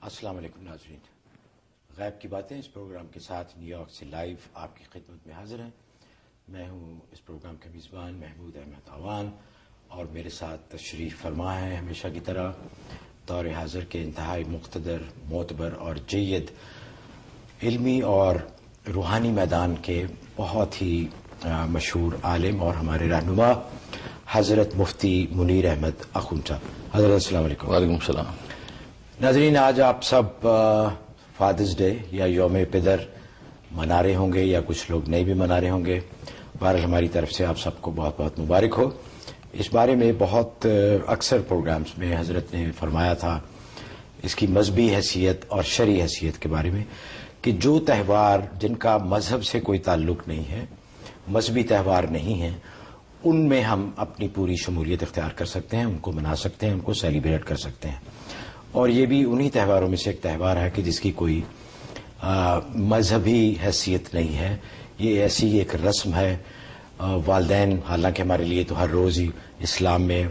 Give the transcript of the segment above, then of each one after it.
السلام علیکم ناظرین، غیب کی باتیں اس پروگرام کے ساتھ نیو یارک سے لائیو آپ کی خدمت میں حاضر ہیں۔ میں ہوں اس پروگرام کا میزبان محمود احمد عوان، اور میرے ساتھ تشریف فرما ہے ہمیشہ کی طرح دور حاضر کے انتہائی مقتدر، معتبر اور جید علمی اور روحانی میدان کے بہت ہی مشہور عالم اور ہمارے رہنما حضرت مفتی منیر احمد اخوند صاحب۔ حضرت السلام علیکم۔ وعلیکم السلام۔ ناظرین، آج آپ سب فادرز ڈے یا یوم پدر منا رہے ہوں گے، یا کچھ لوگ نہیں بھی منا رہے ہوں گے۔ بہرحال ہماری طرف سے آپ سب کو بہت بہت مبارک ہو۔ اس بارے میں بہت اکثر پروگرامز میں حضرت نے فرمایا تھا اس کی مذہبی حیثیت اور شرعی حیثیت کے بارے میں، کہ جو تہوار جن کا مذہب سے کوئی تعلق نہیں ہے، مذہبی تہوار نہیں ہیں، ان میں ہم اپنی پوری شمولیت اختیار کر سکتے ہیں، ان کو منا سکتے ہیں، ان کو سیلیبریٹ کر سکتے ہیں۔ اور یہ بھی انہی تہواروں میں سے ایک تہوار ہے کہ جس کی کوئی مذہبی حیثیت نہیں ہے، یہ ایسی ایک رسم ہے۔ والدین، حالانکہ ہمارے لیے تو ہر روز ہی اسلام میں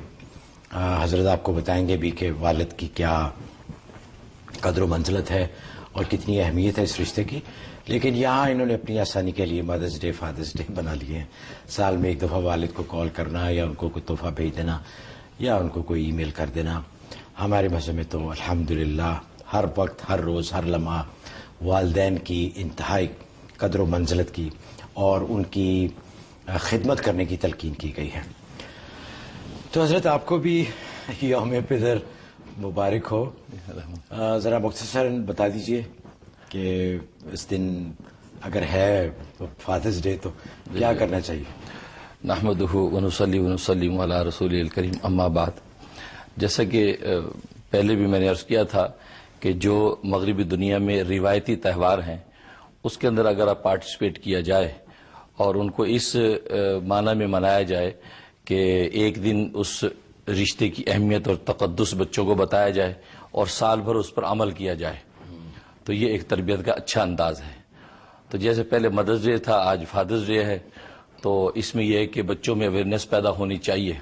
حضرت آپ کو بتائیں گے بھی کہ والد کی کیا قدر و منزلت ہے اور کتنی اہمیت ہے اس رشتے کی، لیکن یہاں انہوں نے اپنی آسانی کے لیے مدرس ڈے، فادرس ڈے بنا لیے ہیں۔ سال میں ایک دفعہ والد کو کال کرنا، یا ان کو کوئی تحفہ بھیج دینا، یا ان کو کوئی ای میل کر دینا۔ ہمارے مذہب میں تو الحمدللہ ہر وقت، ہر روز، ہر لمحہ والدین کی انتہائی قدر و منزلت کی اور ان کی خدمت کرنے کی تلقین کی گئی ہے۔ تو حضرت آپ کو بھی یوم پدر مبارک ہو۔ ذرا مختصراً بتا دیجئے کہ اس دن اگر ہے فادرز ڈے تو کیا کرنا چاہیے؟ نحمدہ ونصلی ونسلم علی رسول الکریم، اما بعد۔ جیسا کہ پہلے بھی میں نے عرض کیا تھا کہ جو مغربی دنیا میں روایتی تہوار ہیں اس کے اندر اگر آپ پارٹیسپیٹ کیا جائے اور ان کو اس معنی میں منایا جائے کہ ایک دن اس رشتے کی اہمیت اور تقدس بچوں کو بتایا جائے اور سال بھر اس پر عمل کیا جائے، تو یہ ایک تربیت کا اچھا انداز ہے۔ تو جیسے پہلے مدرس ڈے تھا، آج فادرز ڈے ہے، تو اس میں یہ ہے کہ بچوں میں اویئرنیس پیدا ہونی چاہیے،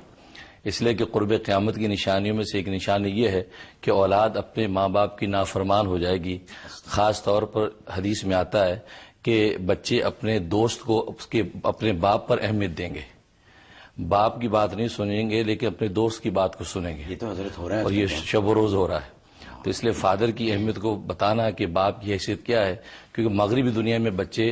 اس لیے کہ قرب قیامت کی نشانیوں میں سے ایک نشانی یہ ہے کہ اولاد اپنے ماں باپ کی نافرمان ہو جائے گی۔ خاص طور پر حدیث میں آتا ہے کہ بچے اپنے دوست کو اپنے باپ پر اہمیت دیں گے، باپ کی بات نہیں سنیں گے لیکن اپنے دوست کی بات کو سنیں گے۔ یہ تو حضرت ہو رہا ہے، اور یہ شب و روز ہو رہا ہے۔ تو اس لیے فادر کی اہمیت کو بتانا کہ باپ کی حیثیت کیا ہے، کیونکہ مغربی دنیا میں بچے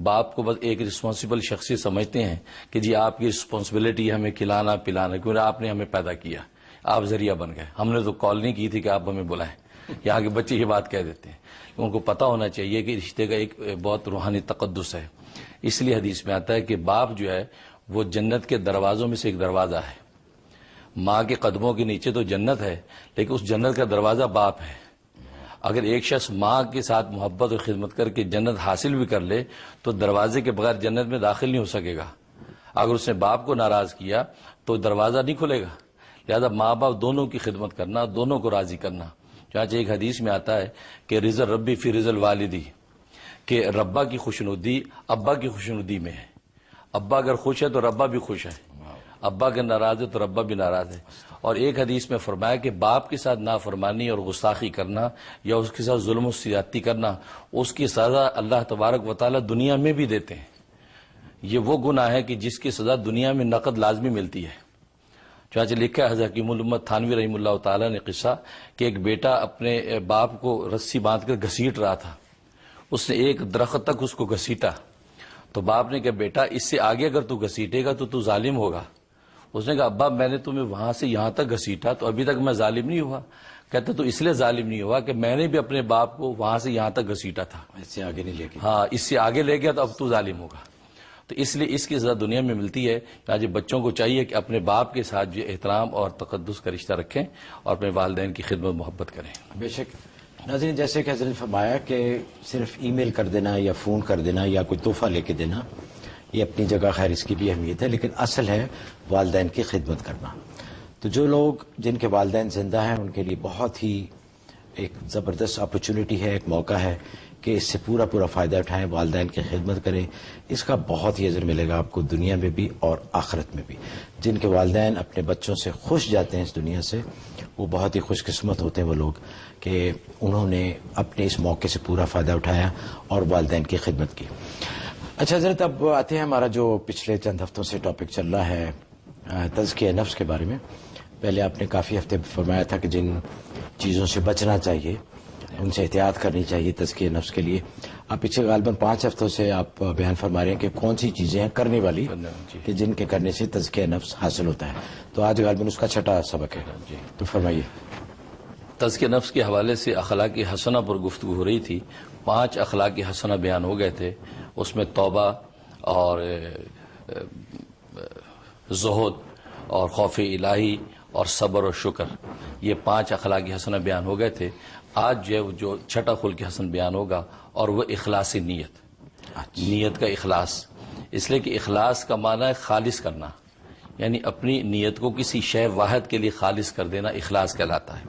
باپ کو بس ایک رسپانسبل شخصی سمجھتے ہیں کہ جی آپ کی رسپانسبلٹی ہمیں کھلانا پلانا، کیونکہ آپ نے ہمیں پیدا کیا، آپ ذریعہ بن گئے، ہم نے تو کال نہیں کی تھی کہ آپ ہمیں بلائیں۔ یہاں کے بچے یہ بات کہہ دیتے ہیں۔ ان کو پتہ ہونا چاہیے کہ رشتے کا ایک بہت روحانی تقدس ہے۔ اس لیے حدیث میں آتا ہے کہ باپ جو ہے وہ جنت کے دروازوں میں سے ایک دروازہ ہے۔ ماں کے قدموں کے نیچے تو جنت ہے، لیکن اس جنت کا دروازہ باپ ہے۔ اگر ایک شخص ماں کے ساتھ محبت اور خدمت کر کے جنت حاصل بھی کر لے تو دروازے کے بغیر جنت میں داخل نہیں ہو سکے گا۔ اگر اس نے باپ کو ناراض کیا تو دروازہ نہیں کھلے گا۔ لہذا ماں باپ دونوں کی خدمت کرنا، دونوں کو راضی کرنا۔ چنانچہ ایک حدیث میں آتا ہے کہ رضا ربی فی رضا الوالدی، کہ ربا کی خوشنودی ابا کی خوشنودی میں ہے۔ ابا اگر خوش ہے تو ربا بھی خوش ہے، ابا اگر ناراض ہے تو ربا بھی ناراض ہے۔ اور ایک حدیث میں فرمایا کہ باپ کے ساتھ نافرمانی اور گستاخی کرنا یا اس کے ساتھ ظلم و زیادتی کرنا، اس کی سزا اللہ تبارک و تعالی دنیا میں بھی دیتے ہیں۔ یہ وہ گناہ ہے کہ جس کی سزا دنیا میں نقد لازمی ملتی ہے۔ چنانچہ لکھا ہے حضرت حکیم الامت تھانوی رحمہ اللہ تعالی نے قصہ کہ ایک بیٹا اپنے باپ کو رسی باندھ کر گھسیٹ رہا تھا، اس نے ایک درخت تک اس کو گھسیٹا، تو باپ نے کہا بیٹا اس سے آگے اگر تو گھسیٹے گا تو ظالم ہوگا۔ اس نے کہا ابا میں نے تمہیں وہاں سے یہاں تک گھسیٹا تو ابھی تک میں ظالم نہیں ہوا۔ کہتا تو اس لیے ظالم نہیں ہوا کہ میں نے بھی اپنے باپ کو وہاں سے یہاں تک گھسیٹا تھا، اس سے آگے نہیں لے کے۔ ہاں، اس سے آگے لے گیا تو اب تو ظالم ہوگا۔ تو اس لیے اس کی سزا دنیا میں ملتی ہے۔ آج بچوں کو چاہیے کہ اپنے باپ کے ساتھ جو احترام اور تقدس کا رشتہ رکھیں اور اپنے والدین کی خدمت محبت کریں۔ بے شک ناظرین، جیسے کہ حضرت نے فرمایا کہ صرف ای میل کر دینا یا فون کر دینا یا کوئی تحفہ لے کے دینا، یہ اپنی جگہ خیر اس کی بھی اہمیت ہے، لیکن اصل ہے والدین کی خدمت کرنا۔ تو جو لوگ جن کے والدین زندہ ہیں ان کے لیے بہت ہی ایک زبردست اپرچونٹی ہے، ایک موقع ہے کہ اس سے پورا پورا فائدہ اٹھائیں، والدین کی خدمت کریں. اس کا بہت ہی اجر ملے گا آپ کو دنیا میں بھی اور آخرت میں بھی. جن کے والدین اپنے بچوں سے خوش جاتے ہیں اس دنیا سے، وہ بہت ہی خوش قسمت ہوتے ہیں وہ لوگ کہ انہوں نے اپنے اس موقع سے پورا فائدہ اٹھایا اور والدین کی خدمت کی. اچھا حضرت، اب آتے ہیں ہمارا جو پچھلے چند ہفتوں سے ٹاپک چل رہا ہے تزکیہ نفس کے بارے میں. پہلے آپ نے کافی ہفتے فرمایا تھا کہ جن چیزوں سے بچنا چاہیے، ان سے احتیاط کرنی چاہیے تزکیہ نفس کے لیے. آپ پچھلے غالباً 5 ہفتوں سے آپ بیان فرما رہے ہیں کہ کون سی چیزیں ہیں کرنے والی کہ جن کے کرنے سے تزکیہ نفس حاصل ہوتا ہے. تو آج غالباً اس کا 6واں سبق ہے. تو فرمائیے. تزکیہ نفس کے حوالے سے اخلاق حسنہ پر گفتگو ہو رہی تھی. 5 اخلاق حسنہ بیان ہو گئے تھے. اس میں توبہ اور زہد اور خوف الہی اور صبر اور شکر، یہ 5 اخلاق حسنہ بیان ہو گئے تھے. آج جو 6واں خلق حسن بیان ہوگا اور وہ اخلاص نیت. نیت کا اخلاص، اس لیے کہ اخلاص کا معنی ہے خالص کرنا، یعنی اپنی نیت کو کسی شے واحد کے لیے خالص کر دینا اخلاص کہلاتا ہے.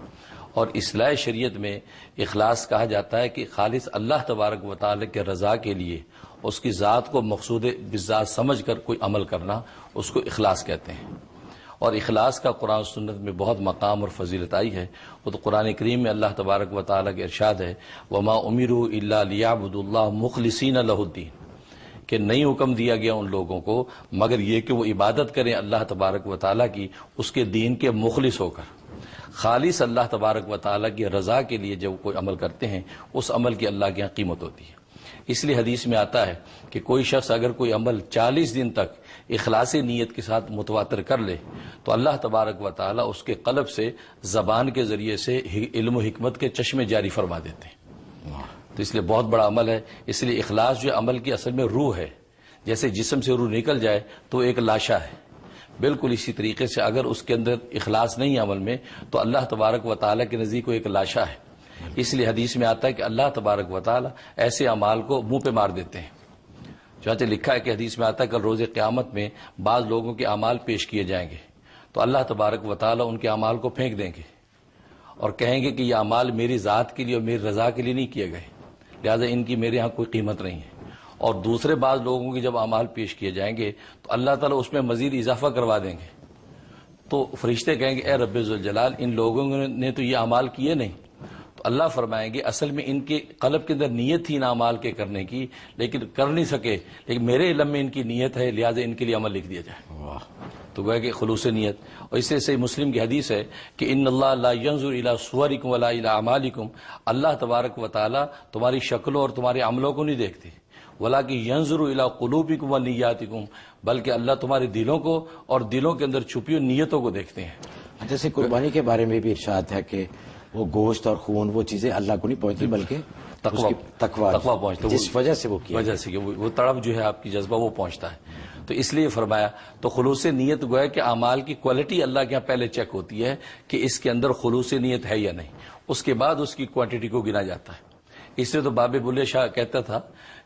اور اصلاح شریعت میں اخلاص کہا جاتا ہے کہ خالص اللہ تبارک و تعالی کے رضا کے لیے اس کی ذات کو مقصود بالذات سمجھ کر کوئی عمل کرنا، اس کو اخلاص کہتے ہیں. اور اخلاص کا قرآن و سنت میں بہت مقام اور فضیلت آئی ہے. وہ تو قرآن کریم میں اللہ تبارک و تعالیٰ کے ارشاد ہے وَمَا أُمِرُوا إِلَّا لِيَعْبُدُوا اللَّهَ مُخْلِصِينَ لَهُ الدِّينَ، کہ نہیں حکم دیا گیا ان لوگوں کو مگر یہ کہ وہ عبادت کریں اللہ تبارک و تعالیٰ کی اس کے دین کے مخلص ہو کر. خالص اللہ تبارک و تعالیٰ کی رضا کے لیے جب کوئی عمل کرتے ہیں اس عمل کی اللہ کے یہاں قیمت ہوتی ہے. اس لیے حدیث میں آتا ہے کہ کوئی شخص اگر کوئی عمل 40 دن تک اخلاص نیت کے ساتھ متواتر کر لے تو اللہ تبارک و تعالیٰ اس کے قلب سے زبان کے ذریعے سے علم و حکمت کے چشمے جاری فرما دیتے ہیں. تو اس لیے بہت بڑا عمل ہے. اس لیے اخلاص جو عمل کی اصل میں روح ہے. جیسے جسم سے روح نکل جائے تو ایک لاشا ہے، بالکل اسی طریقے سے اگر اس کے اندر اخلاص نہیں ہے عمل میں تو اللہ تبارک و تعالیٰ کے نزدیک ایک لاشا ہے. اس لیے حدیث میں آتا ہے کہ اللہ تبارک و تعالیٰ ایسے اعمال کو منہ پہ مار دیتے ہیں. چنانچہ لکھا ہے کہ حدیث میں آتا ہے کہ روز قیامت میں بعض لوگوں کے اعمال پیش کیے جائیں گے تو اللہ تبارک و تعالیٰ ان کے اعمال کو پھینک دیں گے اور کہیں گے کہ یہ اعمال میری ذات کے لیے اور میری رضا کے لیے نہیں کیے گئے، لہذا ان کی میرے ہاں کوئی قیمت نہیں ہے. اور دوسرے بعض لوگوں کے جب اعمال پیش کیے جائیں گے تو اللہ تعالیٰ اس میں مزید اضافہ کروا دیں گے. تو فرشتے کہیں گے اے رب ذوالجلال، ان لوگوں نے تو یہ اعمال کیے نہیں. تو اللہ فرمائیں گے اصل میں ان کے قلب کے اندر نیت تھی ان اعمال کے کرنے کی لیکن کر نہیں سکے، لیکن میرے علم میں ان کی نیت ہے لہٰذا ان کے لیے عمل لکھ دیا جائے. تو گویا کہ خلوص نیت. اور اس سے صحیح مسلم کی حدیث ہے کہ ان اللہ لا ينظر الى صورکم ولا الى اعمالکم، اللہ تبارک و تعالیٰ تمہاری شکلوں اور تمہارے عملوں کو نہیں دیکھتے، وَلَكِنْ يَنْظُرُ إِلَىٰ قُلُوبِكُمْ وَنِيَّاتِكُمْ، بلکہ اللہ تمہارے دلوں کو اور دلوں کے اندر چھپی ہوئی نیتوں کو دیکھتے ہیں. جیسے قربانی کے بارے میں بھی ارشاد ہے کہ وہ گوشت اور خون وہ چیزیں اللہ کو نہیں پہنچتی بلکہ تقویٰ پہنچتا، جس وجہ سے وہ کیا وجہ سے کہ وہ تڑپ جو ہے آپ کی جذبہ وہ پہنچتا ہے. تو اس لیے فرمایا تو خلوص نیت گویا کہ اعمال کی کوالٹی اللہ کے یہاں پہلے چیک ہوتی ہے کہ اس کے اندر خلوص نیت ہے یا نہیں، اس کے بعد اس کی کوانٹٹی کو گنا جاتا ہے. اس لیے تو باب بلے شاہ کہتا تھا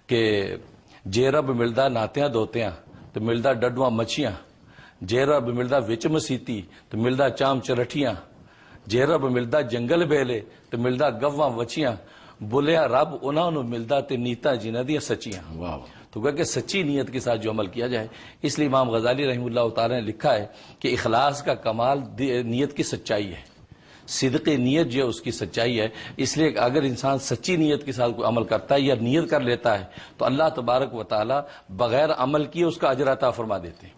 کہ جے رب ملدا ناتیاں دوتیاں تو ملدا ڈڈواں مچھیاں، جے رب ملدا وچ مسیتی تو ملدا چام چرٹیاں، جے رب ملدا جنگل بیلے تو ملدا گواں وچیاں، بولیا رب انہاں نو ملدا تے نیتا جنہاں دیاں سچیاں. تو کہ سچی نیت کے ساتھ جو عمل کیا جائے. اس لیے امام غزالی رحمہ اللہ تعالی نے لکھا ہے کہ اخلاص کا کمال نیت کی سچائی ہے، صدق نیت جو اس کی سچائی ہے. اس لیے اگر انسان سچی نیت کے ساتھ کوئی عمل کرتا ہے یا نیت کر لیتا ہے تو اللہ تبارک و تعالی بغیر عمل کیے اس کا اجر عطا فرما دیتے ہیں.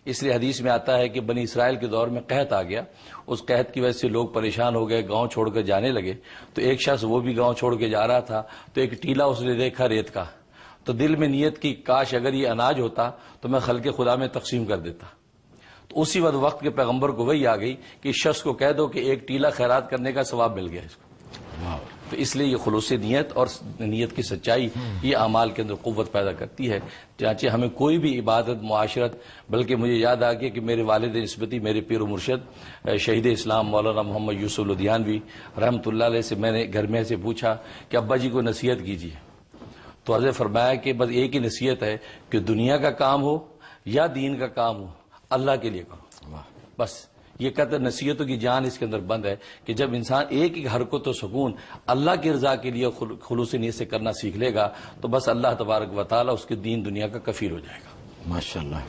اس لیے حدیث میں آتا ہے کہ بنی اسرائیل کے دور میں قحط آ گیا، اس قحط کی وجہ سے لوگ پریشان ہو گئے، گاؤں چھوڑ کر جانے لگے. تو ایک شخص وہ بھی گاؤں چھوڑ کے جا رہا تھا تو ایک ٹیلا اس نے دیکھا ریت کا، تو دل میں نیت کی کاش اگر یہ اناج ہوتا تو میں خلق خدا میں تقسیم کر دیتا. تو اسی وقت کے پیغمبر کو وہی آ گئی کہ اس شخص کو کہہ دو کہ ایک ٹیلا خیرات کرنے کا ثواب مل گیا اس کو. تو اس لیے یہ خلوص نیت اور نیت کی سچائی یہ اعمال کے اندر قوت پیدا کرتی ہے. چنانچہ ہمیں کوئی بھی عبادت معاشرت، بلکہ مجھے یاد آ گیا کہ میرے والد نسبتی میرے پیر و مرشد شہید اسلام مولانا محمد یوسف لدھیانوی رحمۃ اللہ علیہ سے میں نے گھر میں سے پوچھا کہ ابا جی کو نصیحت کیجیے. تو حضرت فرمایا کہ بس ایک ہی نصیحت ہے کہ دنیا کا کام ہو یا دین کا کام ہو اللہ کے لیے کرو، بس یہ کہتے ہیں نصیحتوں کی جان اس کے اندر بند ہے کہ جب انسان ایک ایک حرکت و سکون اللہ کی رضا کے لیے خلوص نیت سے کرنا سیکھ لے گا تو بس اللہ تبارک و تعالی اس کے دین دنیا کا کفیل ہو جائے گا. ماشاءاللہ.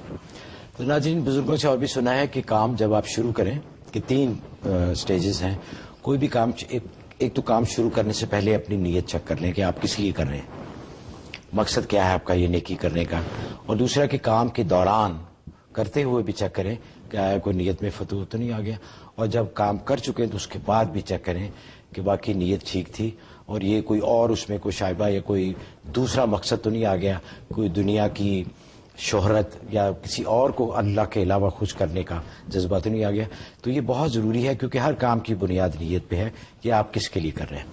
تو ناظرین بزرگوں سے اور بھی سنا ہے کہ کام جب آپ شروع کریں کہ 3 سٹیجز ہیں. کوئی بھی کام ایک تو کام شروع کرنے سے پہلے اپنی نیت چیک کر لیں کہ آپ کس لیے کر رہے ہیں, مقصد کیا ہے آپ کا یہ نیکی کرنے کا. اور دوسرا کہ کام کے دوران کرتے ہوئے بھی چیک کریں کہ آیا کوئی نیت میں فتوح تو نہیں آ گیا, اور جب کام کر چکے تو اس کے بعد بھی چیک کریں کہ واقعی نیت ٹھیک تھی اور یہ کوئی اور اس میں کوئی شائبہ یا کوئی دوسرا مقصد تو نہیں آ گیا, کوئی دنیا کی شہرت یا کسی اور کو اللہ کے علاوہ خوش کرنے کا جذبہ تو نہیں آ گیا. تو یہ بہت ضروری ہے کیونکہ ہر کام کی بنیاد نیت پہ ہے کہ آپ کس کے لیے کر رہے ہیں.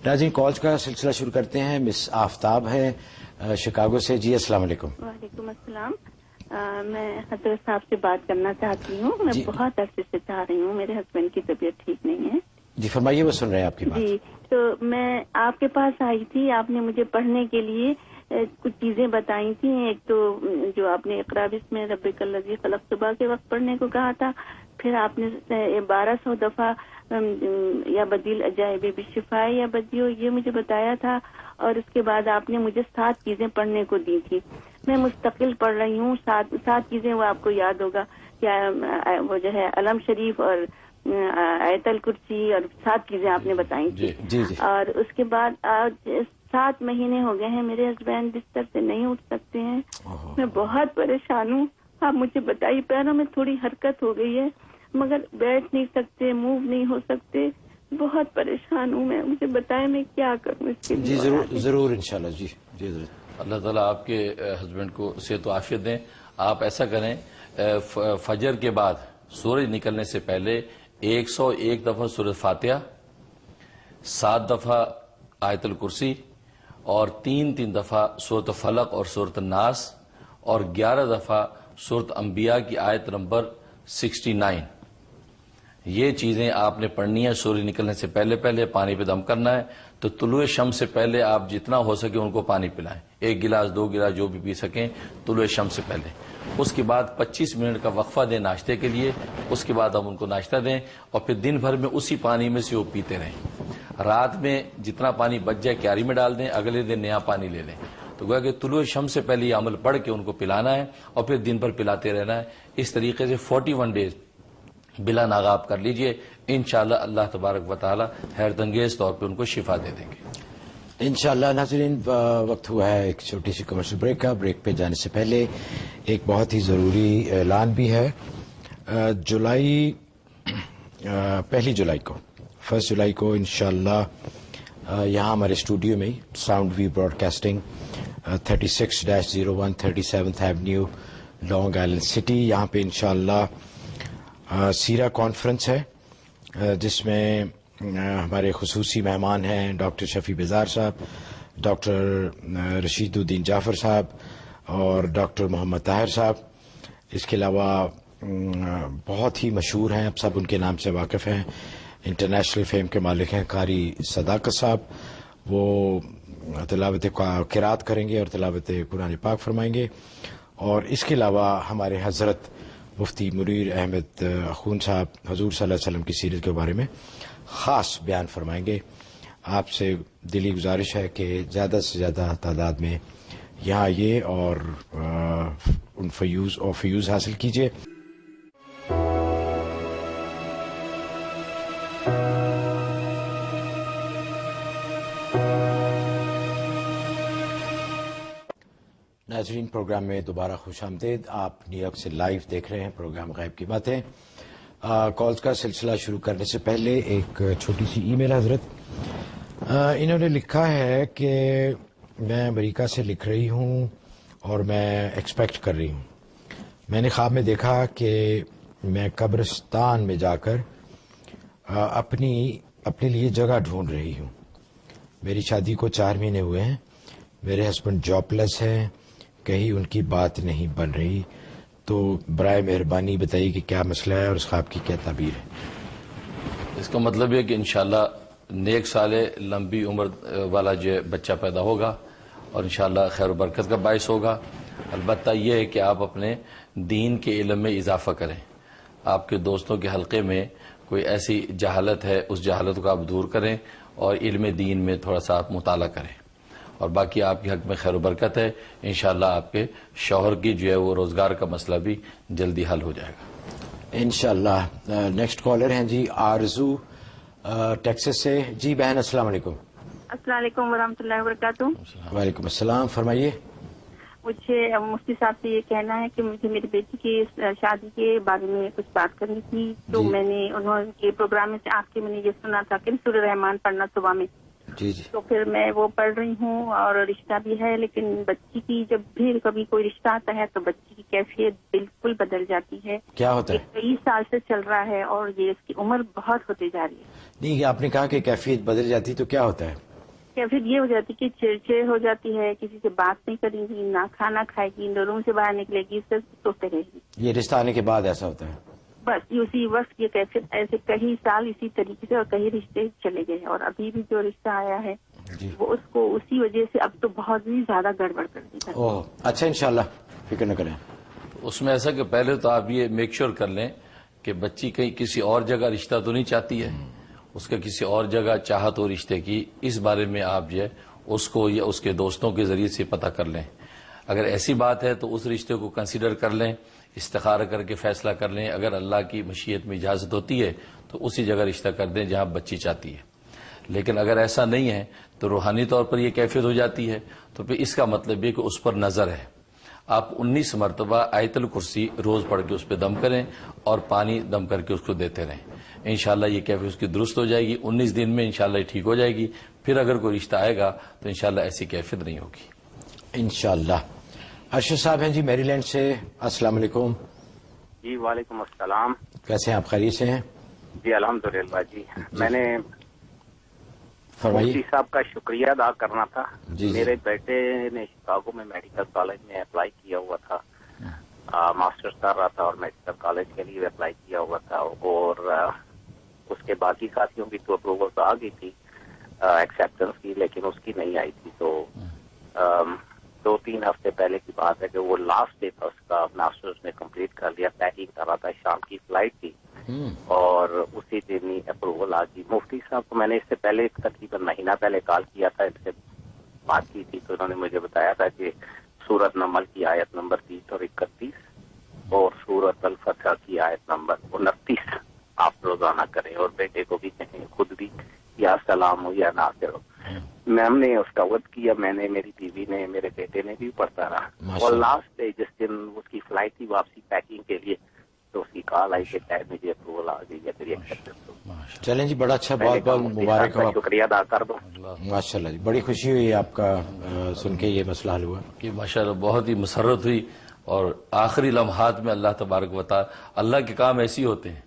ناظرین کالز کا سلسلہ شروع کرتے ہیں. مس آفتاب ہے شکاگو سے. جی السلام علیکم. وعلیکم السلام. میں حضرت صاحب سے بات کرنا چاہتی ہوں. میں بہت عرصے سے چاہ رہی ہوں, میرے ہسبینڈ کی طبیعت ٹھیک نہیں ہے. جی فرمائیے, وہ سن رہے ہیں آپ کی بات. جی تو میں آپ کے پاس آئی تھی, آپ نے مجھے پڑھنے کے لیے کچھ چیزیں بتائی تھیں. ایک تو جو آپ نے اقرا بسم ربک الذی خلق صبح کے وقت پڑھنے کو کہا تھا, پھر آپ نے 1200 دفعہ یا بدیل عجائب بالشفاء یا بدیو یہ مجھے بتایا تھا, اور اس کے بعد آپ نے مجھے 7 چیزیں پڑھنے کو دی تھی. میں مستقل پڑھ رہی ہوں 7 چیزیں. وہ آپ کو یاد ہوگا کیا وہ جو ہے علم شریف اور آیت الکرسی اور 7 چیزیں آپ نے بتائی تھی. جی. اور اس کے بعد آج 7 مہینے ہو گئے ہیں میرے ہسبینڈ بستر سے نہیں اٹھ سکتے ہیں. میں بہت پریشان ہوں. آپ مجھے بتائیے, پیروں میں تھوڑی حرکت ہو گئی ہے مگر بیٹھ نہیں سکتے, موو نہیں ہو سکتے. بہت پریشان ہوں میں, مجھے بتائیں میں کیا کروں اس کے لیے. جی ضرور انشاءاللہ. جی ضرور. اللہ تعالیٰ آپ کے ہسبینڈ کو صحت و عافیت دیں. آپ ایسا کریں, فجر کے بعد سورج نکلنے سے پہلے 101 دفعہ سورۃ فاتحہ, 7 دفعہ آیت الکرسی اور 3 دفعہ سورۃ فلق اور سورۃ الناس اور 11 دفعہ سورۃ انبیاء کی آیت نمبر 69. یہ چیزیں آپ نے پڑھنی ہے سورج نکلنے سے پہلے پانی پہ دم کرنا ہے. تو طلوع شمس سے پہلے آپ جتنا ہو سکے ان کو پانی پلائیں, 1 گلاس 2 گلاس جو بھی پی سکیں طلوع شمس سے پہلے. اس کے بعد 25 منٹ کا وقفہ دیں ناشتے کے لیے. اس کے بعد ہم ان کو ناشتہ دیں اور پھر دن بھر میں اسی پانی میں سے وہ پیتے رہیں. رات میں جتنا پانی بچ جائے کیاری میں ڈال دیں, اگلے دن نیا پانی لے لیں. تو گویا کہ طلوع شمس سے پہلے یہ عمل پڑھ کے ان کو پلانا ہے اور پھر دن بھر پلاتے رہنا ہے. اس طریقے سے 41 ڈیز بلا ناغہ آپ کر لیجئے. انشاءاللہ اللہ تبارک و تعالی حیرت انگیز طور پہ ان کو شفا دے دیں گے انشاءاللہ. ناظرین وقت ہوا ہے ایک چھوٹی سی کمرشل بریک کا. بریک پہ جانے سے پہلے ایک بہت ہی ضروری اعلان بھی ہے. 1 جولائی کو انشاءاللہ یہاں ہمارے اسٹوڈیو میں sound V broadcasting 36-01 37th Avenue Long Island City, یہاں پہ انشاءاللہ سیرہ کانفرنس ہے جس میں ہمارے خصوصی مہمان ہیں ڈاکٹر شفیع بیزار صاحب, ڈاکٹر رشید الدین جعفر صاحب اور ڈاکٹر محمد طاہر صاحب. اس کے علاوہ بہت ہی مشہور ہیں, اب سب ان کے نام سے واقف ہیں, انٹرنیشنل فیم کے مالک ہیں قاری صداقت صاحب. وہ تلاوت قرات کریں گے اور تلاوت قرآن پاک فرمائیں گے. اور اس کے علاوہ ہمارے حضرت مفتی منیر احمد اخون صاحب حضور صلی اللہ علیہ وسلم کی سیرت کے بارے میں خاص بیان فرمائیں گے. آپ سے دلی گزارش ہے کہ زیادہ سے زیادہ تعداد میں یہاں آئیے اور ان فیوز حاصل کیجیے. ناظرین پروگرام میں دوبارہ خوش آمدید. آپ نیو یارک سے لائیو دیکھ رہے ہیں پروگرام غیب کی باتیں. کالز کا سلسلہ شروع کرنے سے پہلے ایک چھوٹی سی ای میل. حضرت انہوں نے لکھا ہے کہ میں امریکہ سے لکھ رہی ہوں اور میں ایکسپیکٹ کر رہی ہوں. میں نے خواب میں دیکھا کہ میں قبرستان میں جا کر اپنے لیے جگہ ڈھونڈ رہی ہوں. میری شادی کو 4 مہینے ہوئے ہیں. میرے ہسبینڈ جاب لیس ہیں, کہیں ان کی بات نہیں بن رہی. تو برائے مہربانی بتائیے کہ کیا مسئلہ ہے اور اس خواب کی کیا تعبیر ہے. اس کا مطلب یہ کہ انشاءاللہ نیک صالح لمبی عمر والا جو بچہ پیدا ہوگا اور انشاءاللہ خیر و برکت کا باعث ہوگا. البتہ یہ ہے کہ آپ اپنے دین کے علم میں اضافہ کریں. آپ کے دوستوں کے حلقے میں کوئی ایسی جہالت ہے اس جہالت کو آپ دور کریں اور علم دین میں تھوڑا سا آپ مطالعہ کریں، اور باقی آپ کے حق میں خیر و برکت ہے. انشاءاللہ آپ کے شوہر کی جو ہے وہ روزگار کا مسئلہ بھی جلدی حل ہو جائے گا انشاءاللہ. نیکسٹ کالر ہیں جی آرزو ٹیکسس سے. جی بہن السلام علیکم. السلام علیکم ورحمۃ اللہ وبرکاتہ. وعلیکم السلام، فرمائیے. مجھے مفتی صاحب سے یہ کہنا ہے کہ مجھے میری بیٹی کی شادی کے بارے میں کچھ بات کرنی تھی. تو جی. میں نے انہوں کے پروگرام میں سے آپ کے میں نے یہ سنا تھا کہ سورہ رحمان پڑھنا صبح میں. جی جی. تو پھر میں وہ پڑھ رہی ہوں اور رشتہ بھی ہے، لیکن بچی کی جب بھی کبھی کوئی رشتہ آتا ہے تو بچی کی کیفیت بالکل بدل جاتی ہے. کیا ہوتا ہے؟ یہ کئی سال سے چل رہا ہے اور یہ اس کی عمر بہت ہوتی جا رہی ہے. نہیں، آپ نے کہا کہ کیفیت بدل جاتی تو کیا ہوتا ہے؟ کیفیت یہ ہو جاتی کہ چڑچڑ ہو جاتی ہے، کسی سے بات نہیں کرے گی، نہ کھانا کھائے گی، نہ روم سے باہر نکلے گی، صرف سوتے رہے گی. یہ رشتہ آنے کے بعد ایسا ہوتا ہے؟ بس اسی وقت یہ کیفیت ایسے کئی سال اسی طریقے سے اور کئی رشتے چلے گئے، اور ابھی بھی جو رشتہ آیا ہے جی. وہ اس کو اسی وجہ سے اب تو بہت ہی زیادہ گڑبڑ کر دی. اوہ اچھا، انشاءاللہ فکر نہ کریں. اس میں ایسا کہ پہلے تو آپ یہ میک شور کر لیں کہ بچی کہیں کسی اور جگہ رشتہ تو نہیں چاہتی ہے، اس کا کسی اور جگہ چاہت ہو رشتے کی، اس بارے میں آپ جو ہے اس کو یا اس کے دوستوں کے ذریعے سے پتہ کر لیں. اگر ایسی بات ہے تو اس رشتے کو کنسیڈر کر لیں، استخارہ کر کے فیصلہ کر لیں. اگر اللہ کی مشیت میں اجازت ہوتی ہے تو اسی جگہ رشتہ کر دیں جہاں بچی چاہتی ہے. لیکن اگر ایسا نہیں ہے تو روحانی طور پر یہ کیفیت ہو جاتی ہے تو پھر اس کا مطلب یہ کہ اس پر نظر ہے. آپ 19 مرتبہ آیت الکرسی روز پڑھ کے اس پہ دم کریں اور پانی دم کر کے اس کو دیتے رہیں. انشاءاللہ یہ کیفیت اس کی درست ہو جائے گی. 19 دن میں انشاءاللہ یہ ٹھیک ہو جائے گی. پھر اگر کوئی رشتہ آئے گا تو انشاءاللہ ایسی کیفیت نہیں ہوگی انشاءاللہ. ارشد صاحب ہیں جی میری لینڈ سے. السلام علیکم. جی وعلیکم السلام. کیسے ہیں آپ؟ خیریت سے ہیں؟ جی الحمدللہ. جی میں نے فرمائیے. مفتی صاحب کا شکریہ ادا کرنا تھا. جی. میرے بیٹے نے شکاگو میں میڈیکل کالج میں اپلائی کیا ہوا تھا، ماسٹرز کر رہا تھا اور میڈیکل کالج کے لیے اپلائی کیا ہوا تھا، اور اس کے باقی ساتھیوں کی تو اپروول آ گئی تھی ایکسیپٹنس کی، لیکن اس کی نہیں آئی تھی. تو 2-3 ہفتے پہلے کی بات ہے کہ وہ لاسٹ ڈے تھا اس کا، ماسٹرز نے کمپلیٹ کر لیا، پیکنگ کر رہا تھا، شام کی فلائٹ تھی اور اسی دن ہی اپروول آ گئی. مفتی صاحب کو میں نے اس سے پہلے تقریباً مہینہ پہلے کال کیا تھا، ان سے بات کی تھی، تو انہوں نے مجھے بتایا تھا کہ سورت نمل کی آیت نمبر 30 اور 31 اور سورت الفتح کی آیت نمبر 29 آپ روزانہ کریں، اور بیٹے کو بھی کہیں، خود بھی، یا سلام ہو یا ناصر ہو. میم نے اس کا وعد کیا، میں نے، میری بیوی نے، میرے بیٹے نے بھی پڑھتا رہا. اور لاسٹ ڈے جس دن اس کی فلائٹ تھی واپسی پیکنگ کے لیے، تو اس کی کال آئی کہ شاید مجھے اپروول آ گئی ہے تیری ایکسیپٹنس. چلیں جی، بڑا اچھا، بہت بہت مبارک ہو. شکریہ ادا کر دو. ماشاء اللہ جی، بڑی خوشی ہوئی آپ کا سن کے یہ مسئلہ حل ہوا. کہ ماشاءاللہ بہت ہی مسرت ہوئی، اور آخری لمحات میں اللہ تبارک و تعالی، اللہ کے کام ایسے ہوتے ہیں.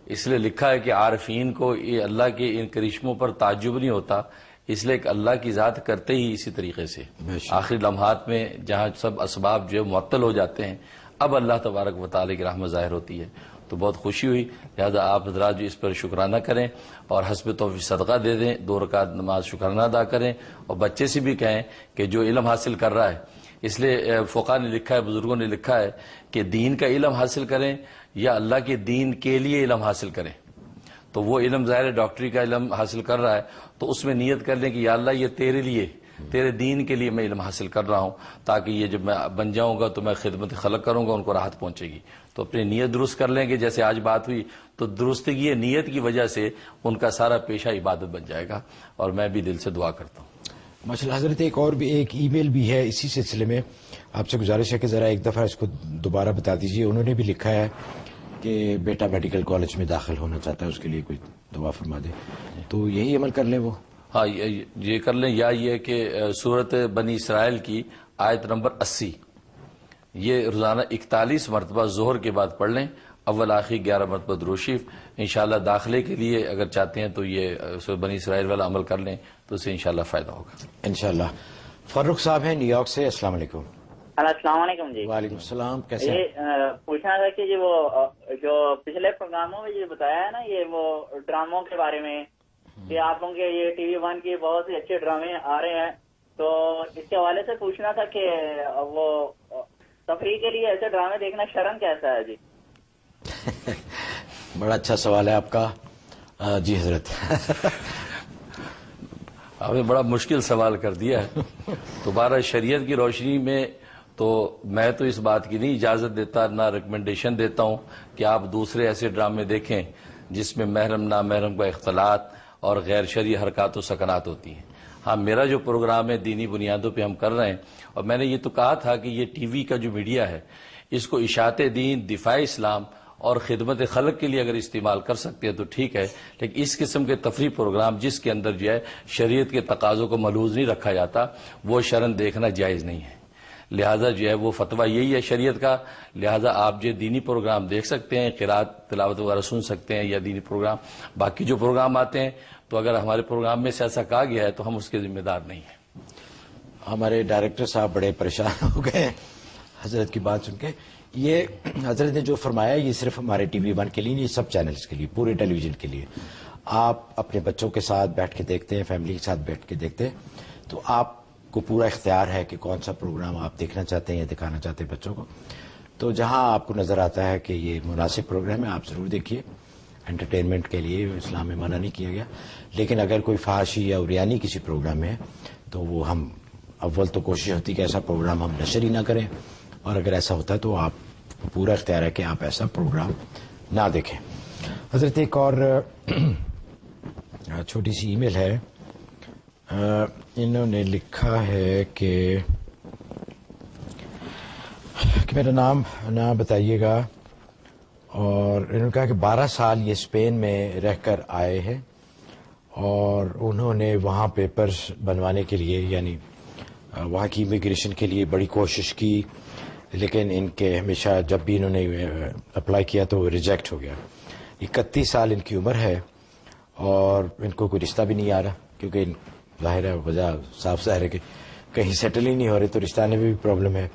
اس لیے لکھا ہے کہ عارفین کو یہ اللہ کے ان کرشموں پر تعجب نہیں ہوتا، اس لیے کہ اللہ کی ذات کرتے ہی اسی طریقے سے. آخری لمحات میں جہاں سب اسباب جو معطل ہو جاتے ہیں، اب اللہ تبارک و تعالی کی رحمت ظاہر ہوتی ہے. تو بہت خوشی ہوئی. لہذا آپ حضرات جو اس پر شکرانہ کریں اور حسب توفیق صدقہ دے دیں، 2 رکعت نماز شکرانہ ادا کریں، اور بچے سے بھی کہیں کہ جو علم حاصل کر رہا ہے، اس لیے فقہاء نے لکھا ہے، بزرگوں نے لکھا ہے کہ دین کا علم حاصل کریں یا اللہ کے دین کے لیے علم حاصل کریں. تو وہ علم ظاہر ڈاکٹری کا علم حاصل کر رہا ہے تو اس میں نیت کر لیں کہ یا اللہ یہ تیرے لیے، تیرے دین کے لیے میں علم حاصل کر رہا ہوں، تاکہ یہ جب میں بن جاؤں گا تو میں خدمت خلق کروں گا، ان کو راحت پہنچے گی. تو اپنی نیت درست کر لیں گے، جیسے آج بات ہوئی تو درستگی نیت کی وجہ سے ان کا سارا پیشہ عبادت بن جائے گا. اور میں بھی دل سے دعا کرتا ہوں. ماشاءاللہ. حضرت ایک اور بھی ایک ای میل بھی ہے اسی سلسلے میں، آپ سے گزارش ہے کہ ذرا ایک دفعہ اس کو دوبارہ بتا دیجیے. انہوں نے بھی لکھا ہے کہ بیٹا میڈیکل کالج میں داخل ہونا چاہتا ہے، اس کے لیے کوئی دعا فرما دے. تو یہی عمل کر لیں وہ؟ ہاں یہ کر لیں، یا یہ کہ سورت بنی اسرائیل کی آیت نمبر 80 یہ روزانہ 41 مرتبہ ظہر کے بعد پڑھ لیں، اول آخر 11 مرتبہ درود شریف. انشاءاللہ داخلے کے لیے اگر چاہتے ہیں تو یہ سورت بنی اسرائیل والا عمل کر لیں تو اسے انشاءاللہ فائدہ ہوگا انشاءاللہ. فاروق صاحب ہیں نیو یارک سے. السلام علیکم. السلام علیکم. جی وعلیکم السلام. کیسے ہیں؟ یہ پوچھنا تھا کہ وہ جو پچھلے پروگراموں میں یہ بتایا ہے نا، یہ وہ ڈراموں کے بارے میں کہ آپ لوگوں کے یہ ٹی وی 1 کے بہت سے اچھے ڈرامے آ رہے ہیں، تو اس کے حوالے سے پوچھنا تھا کہ وہ تفریح کے لیے ایسے ڈرامے دیکھنا شرم کیسا ہے؟ جی بڑا اچھا سوال ہے آپ کا. جی حضرت. آپ نے بڑا مشکل سوال کر دیا ہے. دوبارہ شریعت کی روشنی میں تو میں تو اس بات کی نہیں اجازت دیتا، نہ ریکمنڈیشن دیتا ہوں کہ آپ دوسرے ایسے ڈرامے دیکھیں جس میں محرم نامحرم کا اختلاط اور غیر شرعی حرکات و سکنات ہوتی ہیں. ہاں، میرا جو پروگرام ہے دینی بنیادوں پہ ہم کر رہے ہیں، اور میں نے یہ تو کہا تھا کہ یہ ٹی وی کا جو میڈیا ہے اس کو اشاعت دین، دفاع اسلام اور خدمت خلق کے لیے اگر استعمال کر سکتے ہیں تو ٹھیک ہے، لیکن اس قسم کے تفریح پروگرام جس کے اندر جو ہے شریعت کے تقاضوں کو ملحوظ نہیں رکھا جاتا، وہ شرعن دیکھنا جائز نہیں ہے. لہٰذا جو ہے وہ فتویٰ یہی ہے شریعت کا. لہٰذا آپ جو دینی پروگرام دیکھ سکتے ہیں، قرات تلاوت وغیرہ سن سکتے ہیں یا دینی پروگرام. باقی جو پروگرام آتے ہیں تو اگر ہمارے پروگرام میں سے ایسا کہا گیا ہے تو ہم اس کے ذمہ دار نہیں ہیں. ہمارے ڈائریکٹر صاحب بڑے پریشان ہو گئے حضرت کی بات سن کے. یہ حضرت نے جو فرمایا یہ صرف ہمارے ٹی وی 1 کے لیے نہیں، سب چینلز کے لیے، پورے ٹیلی ویژن کے لیے. آپ اپنے بچوں کے ساتھ بیٹھ کے دیکھتے ہیں، فیملی کے ساتھ بیٹھ کے دیکھتے ہیں، تو آپ کو پورا اختیار ہے کہ کون سا پروگرام آپ دیکھنا چاہتے ہیں یا دکھانا چاہتے ہیں بچوں کو. تو جہاں آپ کو نظر آتا ہے کہ یہ مناسب پروگرام ہے آپ ضرور دیکھیے. انٹرٹینمنٹ کے لیے اسلام میں منع نہیں کیا گیا، لیکن اگر کوئی فحاشی یا عریانی کسی پروگرام میں ہے تو وہ ہم اول تو کوشش ہوتی ہے کہ ایسا پروگرام ہم نشر ہی نہ کریں، اور اگر ایسا ہوتا ہے تو آپ کو پورا اختیار ہے کہ آپ ایسا پروگرام نہ دیکھیں. حضرت ایک اور چھوٹی سی ای میل ہے. انہوں نے لکھا ہے کہ میرا نام نہ بتائیے گا، اور انہوں نے کہا کہ 12 سال یہ اسپین میں رہ کر آئے ہیں اور انہوں نے وہاں پیپرز بنوانے کے لیے، یعنی وہاں کی امیگریشن کے لیے بڑی کوشش کی، لیکن ان کے ہمیشہ جب بھی انہوں نے اپلائی کیا تو ریجیکٹ ہو گیا. 31 سال ان کی عمر ہے اور ان کو کوئی رشتہ بھی نہیں آ رہا، کیونکہ ظاہر ہے وجہ صاف ظاہر ہے کہ کہیں سیٹل ہی نہیں ہو رہے، تو رشتہ آنے میں بھی پرابلم ہے.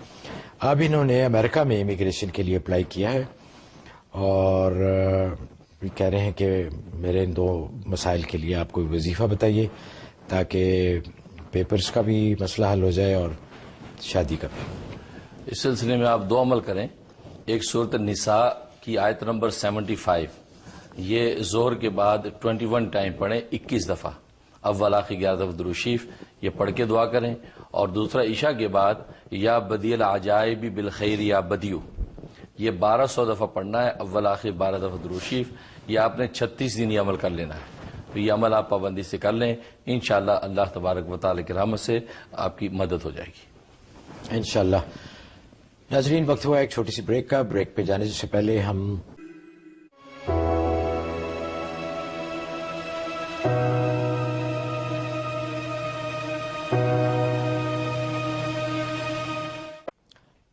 اب انہوں نے امریکہ میں امیگریشن کے لیے اپلائی کیا ہے اور کہہ رہے ہیں کہ میرے ان 2 مسائل کے لیے آپ کوئی وظیفہ بتائیے تاکہ پیپرز کا بھی مسئلہ حل ہو جائے اور شادی کا بھی. اس سلسلے میں آپ 2 عمل کریں. ایک سورۃ النساء کی آیت نمبر 75، یہ ظہر کے بعد 21 ٹائم پڑھیں 21 دفعہ، اول آخر 11 دفعہ درود شریف یہ پڑھ کے دعا کریں. اور دوسرا عشاء کے بعد یا بدی العجائب بالخیر یا بدیو، یہ 1200 دفعہ پڑھنا ہے، اول آخر 12 دفعہ درود شریف. یہ آپ نے 36 دن یہ عمل کر لینا ہے. تو یہ عمل آپ پابندی سے کر لیں، انشاءاللہ اللہ تبارک و تعالی کی رحمت سے آپ کی مدد ہو جائے گی انشاءاللہ. ناظرین، وقت ہوا ایک چھوٹی سی بریک کا. بریک پہ جانے سے پہلے ہم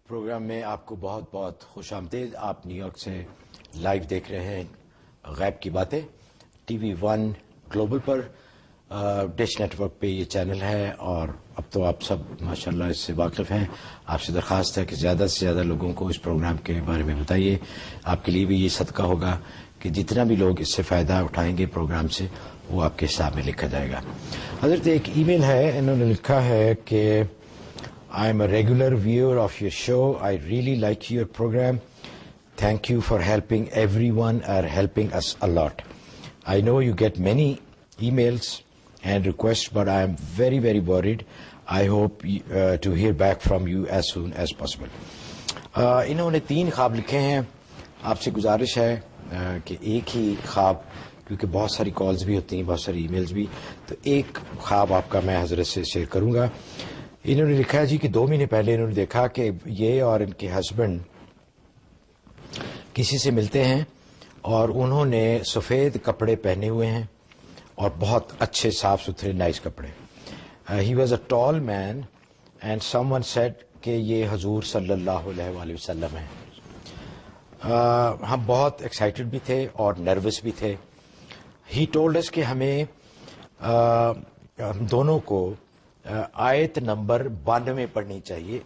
پروگرام میں آپ کو بہت بہت خوش آمدید. آپ نیو یارک سے لائیو دیکھ رہے ہیں غیب کی باتیں ٹی وی 1 گلوبل پر. ڈش نیٹ ورک پہ یہ چینل ہے، اور اب تو آپ سب ماشاءاللہ اس سے واقف ہیں. آپ سے درخواست ہے کہ زیادہ سے زیادہ لوگوں کو اس پروگرام کے بارے میں بتائیے. آپ کے لیے بھی یہ صدقہ ہوگا کہ جتنا بھی لوگ اس سے فائدہ اٹھائیں گے پروگرام سے، وہ آپ کے حساب میں لکھا جائے گا. حضرت ایک ای میل ہے، انہوں نے لکھا ہے کہ I am a regular viewer of your show. I really like your program. Thank you for helping everyone or helping us a lot. I know you get many emails and requests, but I am very, very worried. I hope to hear back from you as soon as possible. انہوں نے 3 خواب لکھے ہیں. آپ سے گزارش ہے کہ ایک ہی خواب، کیونکہ بہت ساری کالز بھی ہوتی ہیں، بہت ساری ای میلز بھی، تو ایک خواب آپ کا میں حضرت سے شیئر کروں گا. انہوں نے لکھا ہے جی کہ 2 مہینے پہلے انہوں نے دیکھا کہ یہ اور ان کے ہسبینڈ کسی سے ملتے ہیں اور انہوں نے سفید کپڑے پہنے ہوئے ہیں اور بہت اچھے صاف ستھرے نائس کپڑے. He was a tall man and someone said کہ یہ حضور صلی اللہ علیہ وآلہ وسلم ہیں. ہم بہت ایکسائٹڈ بھی تھے اور نروس بھی تھے. ہی ٹولڈ اس کہ ہمیں ہم دونوں کو آیت نمبر 92 پڑھنی چاہیے،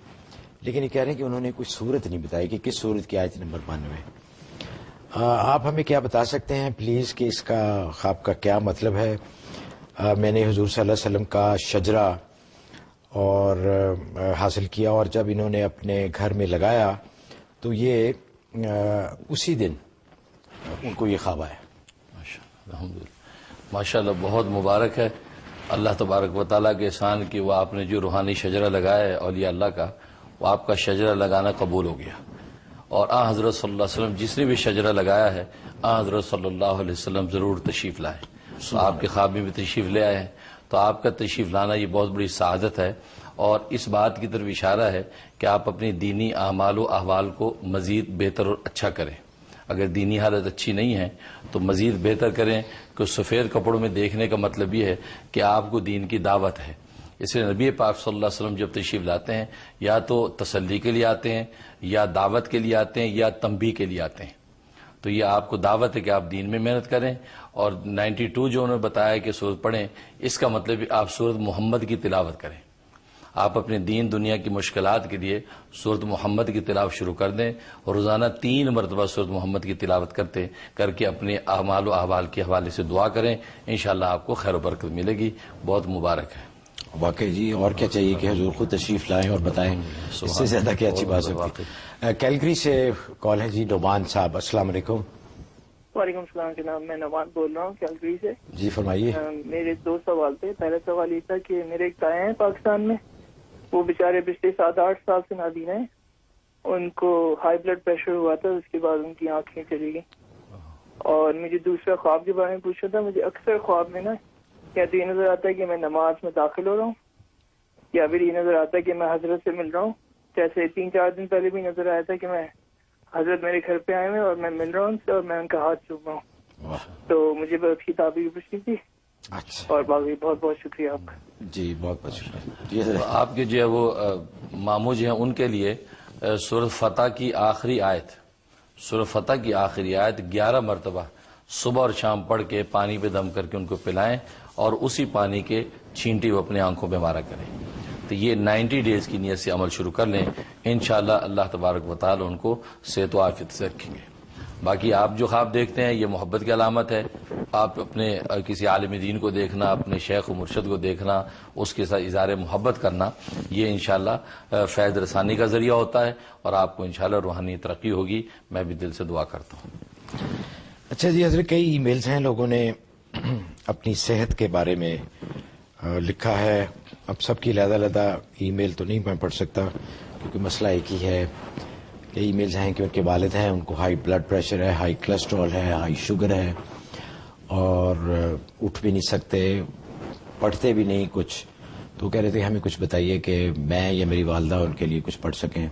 لیکن یہ کہہ رہے ہیں کہ انہوں نے کوئی صورت نہیں بتائی کہ کس صورت کی آیت نمبر 92. آپ ہمیں کیا بتا سکتے ہیں پلیز کہ اس کا خواب کا کیا مطلب ہے؟ میں نے حضور صلی اللہ علیہ وسلم کا شجرہ اور حاصل کیا، اور جب انہوں نے اپنے گھر میں لگایا تو یہ اسی دن ان کو یہ خواب آیا. ماشاء اللہ بہت مبارک ہے. اللہ تبارک و تعالیٰ کے احسان کہ وہ آپ نے جو روحانی شجرہ لگایا ہے اولیاء اللہ کا، وہ آپ کا شجرہ لگانا قبول ہو گیا. اور حضرت صلی اللہ علیہ وسلم جس نے بھی شجرہ لگایا ہے حضرت صلی اللہ علیہ وسلم ضرور تشریف لائے. تو آپ کے خواب میں بھی تشریف لے آئے ہیں. تو آپ کا تشریف لانا یہ بہت بڑی سعادت ہے، اور اس بات کی طرف اشارہ ہے کہ آپ اپنی دینی اعمال و احوال کو مزید بہتر اور اچھا کریں. اگر دینی حالت اچھی نہیں ہے تو مزید بہتر کریں. کہ سفید کپڑوں میں دیکھنے کا مطلب یہ ہے کہ آپ کو دین کی دعوت ہے. اس لیے نبی پاک صلی اللہ علیہ وسلم جب تشریف لاتے ہیں یا تو تسلی کے لیے آتے ہیں، یا دعوت کے لیے آتے ہیں، یا تنبیہ کے لیے آتے ہیں. تو یہ آپ کو دعوت ہے کہ آپ دین میں محنت کریں. اور 92 جو انہوں نے بتایا کہ سورت پڑھیں، اس کا مطلب آپ سورت محمد کی تلاوت کریں. آپ اپنے دین دنیا کی مشکلات کے لیے سورت محمد کی تلاوت شروع کر دیں، اور روزانہ 3 مرتبہ سورت محمد کی تلاوت کر کے اپنے اعمال و احوال کے حوالے سے دعا کریں. انشاءاللہ آپ کو خیر و برکت ملے گی. بہت مبارک ہے. واقعی جی، اور کیا چاہیے کہ حضور خود تشریف لائیں اور بتائیں. اس سے زیادہ کیا اچھی بات ہوتی ہے. کیلگری سے کال ہے جی نعمان صاحب. السلام علیکم. وعلیکم السلام جناب، میں نعمان بول رہا ہوں کیلگری سے. جی فرمائیے. میرے 2 سوال تھے. پہلا سوال یہ تھا کہ میرے ایک تائیں ہیں پاکستان میں، وہ بیچارے پچھلے 7-8 سال سے نابینا ہیں. ان کو ہائی بلڈ پریشر ہوا تھا، اس کے بعد ان کی آنکھیں چلی گئی. اور مجھے دوسرا خواب کے بارے میں پوچھنا تھا. مجھے اکثر خواب میں نا یا تو یہ نظر آتا ہے کہ میں نماز میں داخل ہو رہا ہوں، یا پھر یہ نظر آتا ہے کہ میں حضرت سے مل رہا ہوں. جیسے 3-4 دن پہلے بھی نظر آیا تھا کہ میں حضرت میرے گھر پہ آئے ہوئے اور میں مل رہا ہوں ان سے اور میں ان کا ہاتھ چوم رہا ہوں. تو مجھے بس کی تعبیر پوچھنی تھی. اچھا، اور باقی بہت بہت شکریہ آپ کا. جی بہت بہت شکریہ. آپ کے جو ہے وہ ماموں جو ہیں ان کے لیے سورۃ فتح کی آخری آیت، سورۃ فتح کی آخری آیت 11 مرتبہ صبح اور شام پڑھ کے پانی پہ دم کر کے ان کو پلائیں، اور اسی پانی کے چھینٹی وہ اپنے آنکھوں پہ مارا کریں. تو یہ 90 ڈیز کی نیت سے عمل شروع کر لیں. انشاءاللہ اللہ تبارک و تعالی ان کو صحت و عافیت سے رکھیں گے. باقی آپ جو خواب دیکھتے ہیں یہ محبت کی علامت ہے. آپ اپنے کسی عالم دین کو دیکھنا، اپنے شیخ و مرشد کو دیکھنا، اس کے ساتھ اظہار محبت کرنا، یہ انشاءاللہ فیض رسانی کا ذریعہ ہوتا ہے، اور آپ کو انشاءاللہ روحانی ترقی ہوگی. میں بھی دل سے دعا کرتا ہوں. اچھا جی حضرت، کئی ای میلز ہیں، لوگوں نے اپنی صحت کے بارے میں لکھا ہے. اب سب کی علیحدہ ای میل تو نہیں میں پڑھ سکتا کیونکہ مسئلہ ایک ہی ہے. کئی ای میلز ہیں کہ ان کے والد ہیں، ان کو ہائی بلڈ پریشر ہے، ہائی کولیسٹرول ہے، ہائی شوگر ہے، اور اٹھ بھی نہیں سکتے، پڑھتے بھی نہیں کچھ. تو کہہ رہے تھے ہمیں کچھ بتائیے کہ میں یا میری والدہ ان کے لیے کچھ پڑھ سکیں.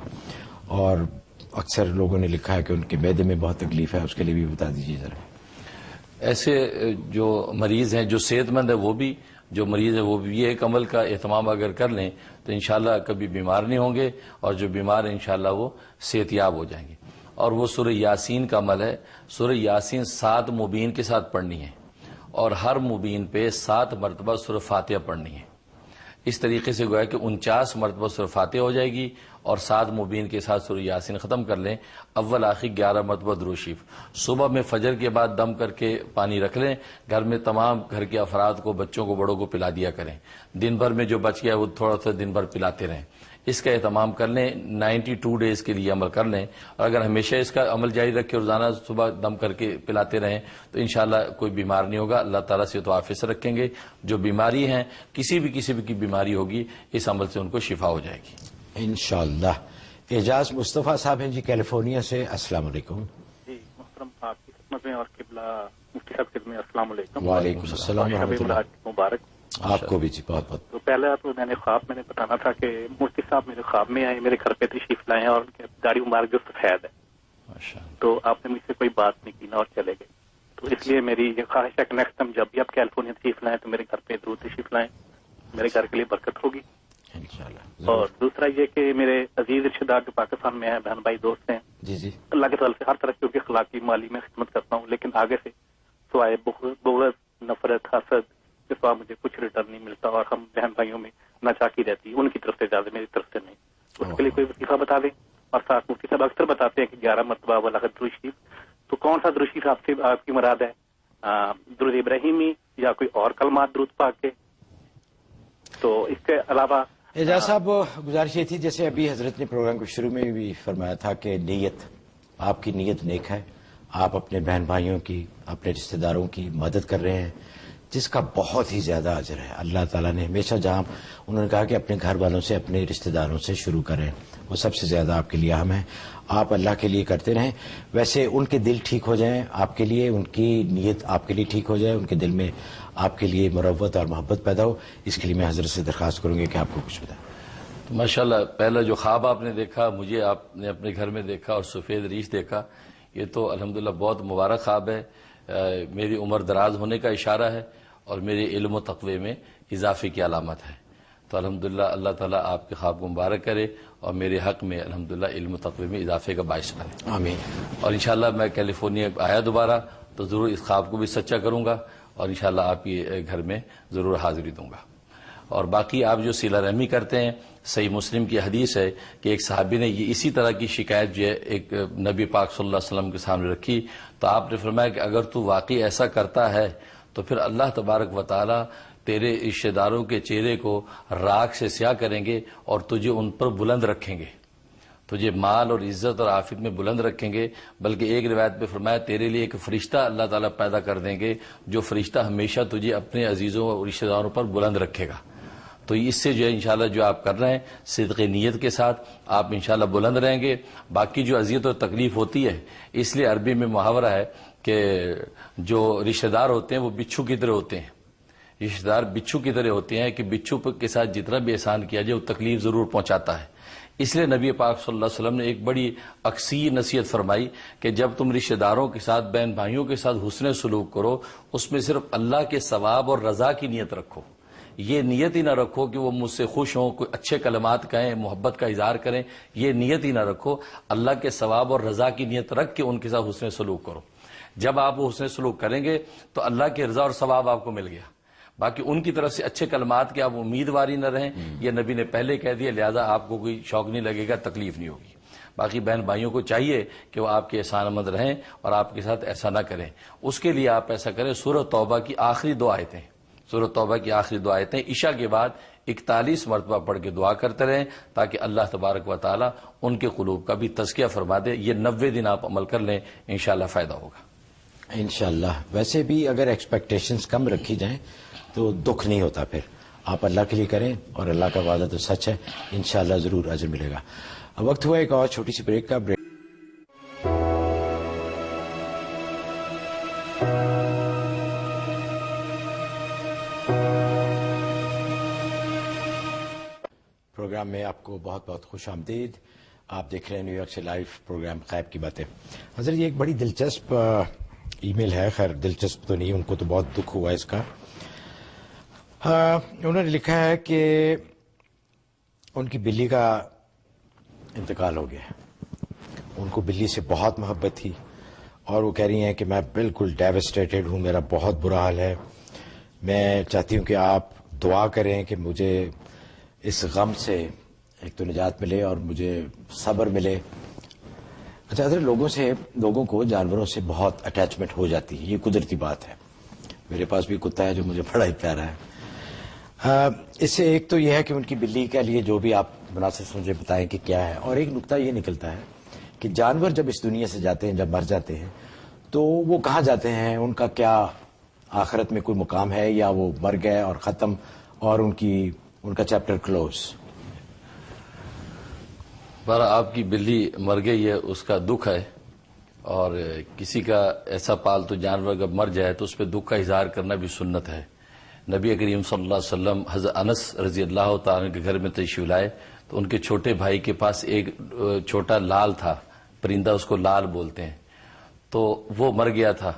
اور اکثر لوگوں نے لکھا ہے کہ ان کے معدے میں بہت تکلیف ہے، اس کے لیے بھی بتا دیجیے ذرا. ایسے جو مریض ہیں، جو صحت مند ہے وہ بھی، جو مریض ہے وہ بھی یہ ایک عمل کا اہتمام اگر کر لیں تو انشاءاللہ کبھی بیمار نہیں ہوں گے، اور جو بیمار ہیں انشاءاللہ وہ صحت یاب ہو جائیں گے. اور وہ سورہ یاسین کا عمل ہے. سورہ یاسین 7 مبین کے ساتھ پڑھنی ہے، اور ہر مبین پہ 7 مرتبہ سورہ فاتحہ پڑھنی ہے. اس طریقے سے گویا کہ 49 مرتبہ سورہ فاتحہ ہو جائے گی، اور 7 مبین کے ساتھ سورہ یاسین ختم کر لیں. اول آخر 11 مرتبہ درود شریف. صبح میں فجر کے بعد دم کر کے پانی رکھ لیں. گھر میں تمام گھر کے افراد کو، بچوں کو، بڑوں کو پلا دیا کریں. دن بھر میں جو بچ گیا وہ تھوڑا تھوڑا دن بھر پلاتے رہیں. اس کا اہتمام کر لیں. 92 ڈیز کے لیے عمل کر لیں، اور اگر ہمیشہ اس کا عمل جاری رکھے، روزانہ صبح دم کر کے پلاتے رہیں، تو انشاءاللہ کوئی بیمار نہیں ہوگا. اللہ تعالیٰ سے تو عافیت سے رکھیں گے. جو بیماری ہیں، کسی بھی کی بیماری ہوگی، اس عمل سے ان کو شفا ہو جائے گی انشاءاللہ. اعجاز مصطفیٰ صاحب ہیں جی کیلیفورنیا سے. السلام علیکم. جی محترم، آپ کی خدمت میں اور قبلہ مفتی صاحب کی خدمت میں السلام علیکم. وعلیکم السلام ورحمۃ اللہ. مبارک آپ کو بھی جی بہت بہت. تو پہلے تو میں نے خواب میں نے بتانا تھا کہ مفتی صاحب میرے خواب میں آئے، میرے گھر پہ تشریف لائے ہیں، اور ان کی داڑھی مبارک جو سفید ہے. تو آپ نے مجھ سے کوئی بات نہیں کی نا، اور چلے گئے. تو اس لیے میری یہ خواہش ہے کہ نیکسٹ ٹائم جب بھی آپ کیلیفورنیا تشریف لائیں تو میرے گھر پہ ضرور تشریف لائیں. میرے گھر کے لیے برکت ہوگی. انشاءاللہ. اور دوسرا یہ کہ میرے عزیز رشتے دار جو پاکستان میں ہیں، بہن بھائی دوست ہیں، جی جی اللہ کے فضل سے ہر طرح کی اخلاقی مالی میں خدمت کرتا ہوں، لیکن آگے سے سوائے بغض، نفرت، حسد کے سوا مجھے کچھ ریٹرن نہیں ملتا، اور ہم بہن بھائیوں میں ناچاکی رہتی ہے، ان کی طرف سے زیادہ، میری طرف سے نہیں. اس کے لیے کوئی وظیفہ بتا دیں. اور ساتھ مفتی صاحب اکثر بتاتے ہیں کہ 11 مرتبہ درود شریف. تو کون سا درود شریف آپ کی مراد ہے؟ درود ابراہیمی یا کوئی اور کلمات درود پاک کے؟ تو اس کے علاوہ اعجاز صاحب گزارش یہ تھی، جیسے ابھی حضرت نے پروگرام کے شروع میں بھی فرمایا تھا کہ نیت، آپ کی نیت نیک ہے، آپ اپنے بہن بھائیوں کی، اپنے رشتہ داروں کی مدد کر رہے ہیں، جس کا بہت ہی زیادہ اجر ہے. اللہ تعالیٰ نے ہمیشہ جہاں انہوں نے کہا کہ اپنے گھر والوں سے، اپنے رشتہ داروں سے شروع کریں، وہ سب سے زیادہ آپ کے لیے اہم ہے. آپ اللہ کے لیے کرتے رہیں. ویسے ان کے دل ٹھیک ہو جائیں آپ کے لیے، ان کی نیت آپ کے لیے ٹھیک ہو جائے، ان کے دل میں آپ کے لیے مروت اور محبت پیدا ہو، اس کے لیے میں حضرت سے درخواست کروں گی کہ آپ کو کچھ بتائیں. ماشاءاللہ، پہلا جو خواب آپ نے دیکھا، مجھے آپ نے اپنے گھر میں دیکھا اور سفید ریش دیکھا، یہ تو الحمدللہ بہت مبارک خواب ہے. میری عمر دراز ہونے کا اشارہ ہے اور میرے علم و تقوی میں اضافے کی علامت ہے. تو الحمدللہ اللہ تعالیٰ آپ کے خواب کو مبارک کرے اور میرے حق میں الحمدللہ علم و تقوی میں اضافے کا باعث بنے. آمین. اور انشاءاللہ میں کیلیفورنیا آیا دوبارہ تو ضرور اس خواب کو بھی سچا کروں گا اور انشاءاللہ آپ کے گھر میں ضرور حاضری دوں گا. اور باقی آپ جو صلہ رحمی کرتے ہیں، صحیح مسلم کی حدیث ہے کہ ایک صحابی نے یہ اسی طرح کی شکایت جو ہے ایک نبی پاک صلی اللہ علیہ وسلم کے سامنے رکھی، تو آپ نے فرمایا کہ اگر تو واقعی ایسا کرتا ہے تو پھر اللہ تبارک و تعالی تیرے رشتہ داروں کے چہرے کو راکھ سے سیاہ کریں گے اور تجھے ان پر بلند رکھیں گے، تجھے مال اور عزت اور عافیت میں بلند رکھیں گے. بلکہ ایک روایت پہ فرمایا تیرے لیے ایک فرشتہ اللہ تعالیٰ پیدا کر دیں گے، جو فرشتہ ہمیشہ تجھے اپنے عزیزوں اور رشتہ داروں پر بلند رکھے گا. تو اس سے جو ہے انشاءاللہ جو آپ کر رہے ہیں صدق نیت کے ساتھ آپ انشاءاللہ بلند رہیں گے. باقی جو اذیت اور تکلیف ہوتی ہے، اس لیے عربی میں محاورہ ہے کہ جو رشتہ دار ہوتے ہیں وہ بچھو کی طرح ہوتے ہیں. رشتہ دار بچھو کی طرح ہوتے ہیں کہ بچھو کے ساتھ جتنا بھی احسان کیا جائے وہ تکلیف ضرور پہنچاتا ہے. اس لیے نبی پاک صلی اللہ علیہ وسلم نے ایک بڑی اکثیر نصیحت فرمائی کہ جب تم رشتہ داروں کے ساتھ، بہن بھائیوں کے ساتھ حسن سلوک کرو، اس میں صرف اللہ کے ثواب اور رضا کی نیت رکھو. یہ نیت ہی نہ رکھو کہ وہ مجھ سے خوش ہوں، کوئی اچھے کلمات کہیں، محبت کا اظہار کریں. یہ نیت ہی نہ رکھو، اللہ کے ثواب اور رضا کی نیت رکھ کے ان کے ساتھ حسن سلوک کرو. جب آپ وہ حسن سلوک کریں گے تو اللہ کے رضا اور ثواب آپ کو مل گیا. باقی ان کی طرف سے اچھے کلمات کے آپ امیدواری نہ رہیں، یہ نبی نے پہلے کہہ دیا، لہذا آپ کو کوئی شوق نہیں لگے گا، تکلیف نہیں ہوگی. باقی بہن بھائیوں کو چاہیے کہ وہ آپ کے احسان مند رہیں اور آپ کے ساتھ ایسا نہ کریں. اس کے لیے آپ ایسا کریں، سورہ توبہ کی آخری 2 آیتیں، سورہ توبہ کی آخری 2 آیتیں عشاء کے بعد 41 مرتبہ پڑھ کے دعا کرتے رہیں تاکہ اللہ تبارک و تعالی ان کے قلوب کا بھی تزکیہ فرما دے. یہ 90 دن آپ عمل کر لیں، انشاءاللہ فائدہ ہوگا. انشاءاللہ. ویسے بھی اگر ایکسپیکٹیشنز کم رکھی جائیں تو دکھ نہیں ہوتا. پھر آپ اللہ کے لیے کریں اور اللہ کا وعدہ تو سچ ہے، انشاءاللہ ضرور اجر ملے گا. وقت ہوا ایک اور چھوٹی سی بریک کا. پروگرام میں آپ کو بہت بہت خوش آمدید. آپ دیکھ رہے ہیں نیو یارک سے لائیو پروگرام غیب کی باتیں. حضرت یہ ایک بڑی دلچسپ ای میل ہے، خیر دلچسپ تو نہیں، ان کو تو بہت دکھ ہوا اس کا. انہوں نے لکھا ہے کہ ان کی بلی کا انتقال ہو گیا ہے. ان کو بلی سے بہت محبت تھی اور وہ کہہ رہی ہیں کہ میں بالکل ڈیوسٹیٹڈ ہوں، میرا بہت برا حال ہے. میں چاہتی ہوں کہ آپ دعا کریں کہ مجھے اس غم سے ایک تو نجات ملے اور مجھے صبر ملے. اچھا حضرت، لوگوں کو جانوروں سے بہت اٹیچمنٹ ہو جاتی ہے، یہ قدرتی بات ہے. میرے پاس بھی کتا ہے جو مجھے بڑا ہی پیارا ہے. اس سے ایک تو یہ ہے کہ ان کی بلی کے لیے جو بھی آپ مناسب سمجھے بتائیں کہ کیا ہے. اور ایک نقطہ یہ نکلتا ہے کہ جانور جب اس دنیا سے جاتے ہیں، جب مر جاتے ہیں تو وہ کہاں جاتے ہیں؟ ان کا کیا آخرت میں کوئی مقام ہے یا وہ مر گئے اور ختم اور ان کا چیپٹر کلوز؟ بارہ آپ کی بلی مر گئی ہے، اس کا دکھ ہے، اور کسی کا ایسا پالتو جانور اگر مر جائے تو اس پہ دکھ کا اظہار کرنا بھی سنت ہے. نبی کریم صلی اللہ علیہ وسلم حضرت انس رضی اللہ تعالیٰ کے گھر میں تشریف لائے تو ان کے چھوٹے بھائی کے پاس ایک چھوٹا لال تھا، پرندہ اس کو لال بولتے ہیں، تو وہ مر گیا تھا.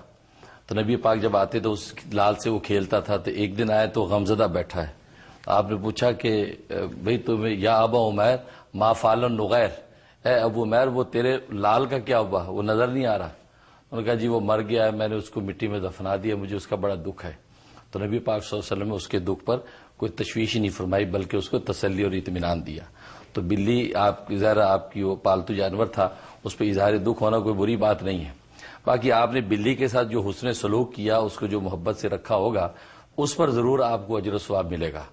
تو نبی پاک جب آتے تو اس لال سے وہ کھیلتا تھا. تو ایک دن آئے تو غمزدہ بیٹھا ہے. آپ نے پوچھا کہ بھئی تمہیں یا ابا عمیر ما فعل النغیر، اے ابو عمیر وہ تیرے لال کا کیا ہوا، وہ نظر نہیں آ رہا؟ انہوں نے کہا جی وہ مر گیا ہے، میں نے اس کو مٹی میں دفنا دیا، مجھے اس کا بڑا دکھ ہے. تو نبی پاک صلی اللہ علیہ وسلم نے اس کے دکھ پر کوئی تشویش نہیں فرمائی بلکہ اس کو تسلی اور اطمینان دیا. تو بلی آپ ظاہر آپ کی وہ پالتو جانور تھا، اس پہ اظہار دکھ ہونا کوئی بری بات نہیں ہے. باقی آپ نے بلی کے ساتھ جو حسن سلوک کیا، اس کو جو محبت سے رکھا ہوگا، اس پر ضرور آپ کو اجر و ثواب ملے گا.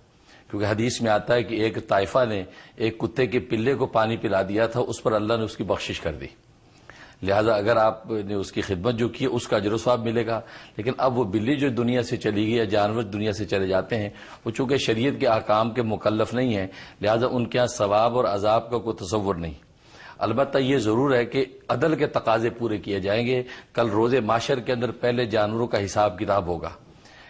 کیونکہ حدیث میں آتا ہے کہ ایک طائفہ نے ایک کتے کے پلے کو پانی پلا دیا تھا، اس پر اللہ نے اس کی بخشش کر دی. لہذا اگر آپ نے اس کی خدمت جو کی اس کا اجر و ثواب ملے گا. لیکن اب وہ بلی جو دنیا سے چلی گئی یا جانور دنیا سے چلے جاتے ہیں وہ چونکہ شریعت کے احکام کے مکلف نہیں ہیں لہذا ان کے یہاں ثواب اور عذاب کا کوئی تصور نہیں. البتہ یہ ضرور ہے کہ عدل کے تقاضے پورے کیے جائیں گے. کل روز محشر کے اندر پہلے جانوروں کا حساب کتاب ہوگا.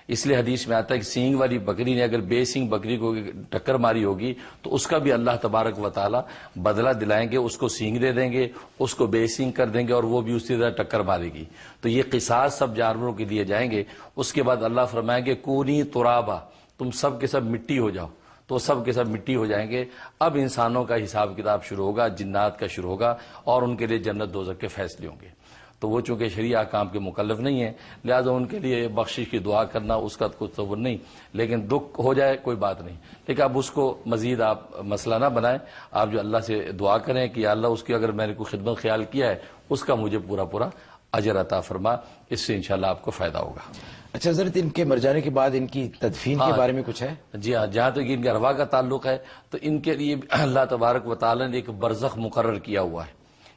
اس لیے حدیث میں آتا ہے کہ سینگ والی بکری نے اگر بے سینگ بکری کو ٹکر ماری ہوگی تو اس کا بھی اللہ تبارک و تعالی بدلہ دلائیں گے. اس کو سینگ دے دیں گے, اس کو بے سینگ کر دیں گے اور وہ بھی اسی طرح ٹکر مارے گی. تو یہ قصاص سب جانوروں کے دیے جائیں گے. اس کے بعد اللہ فرمائیں گے کونی ترابا, تم سب کے سب مٹی ہو جاؤ. تو سب کے سب مٹی ہو جائیں گے. اب انسانوں کا حساب کتاب شروع ہوگا, جنات کا شروع ہوگا اور ان کے لیے جنت دوزخ کے فیصلے ہوں گے. تو وہ چونکہ شرعی احکام کے مکلف نہیں ہیں لہذا ان کے لیے بخشش کی دعا کرنا اس کا کوئی تصور نہیں. لیکن دکھ ہو جائے کوئی بات نہیں, لیکن اب اس کو مزید آپ مسئلہ نہ بنائیں. آپ جو اللہ سے دعا کریں کہ یا اللہ اس کی اگر میں نے کوئی خدمت خیال کیا ہے اس کا مجھے پورا پورا اجر عطا فرما. اس سے انشاءاللہ آپ کو فائدہ ہوگا. اچھا حضرت, ان کے مر جانے کے بعد ان کی تدفین کے بارے میں کچھ ہے؟ جی ہاں, جہاں تک ان کے ارواح کا تعلق ہے تو ان کے لیے اللہ تبارک و تعالی نے ایک برزخ مقرر کیا ہوا ہے.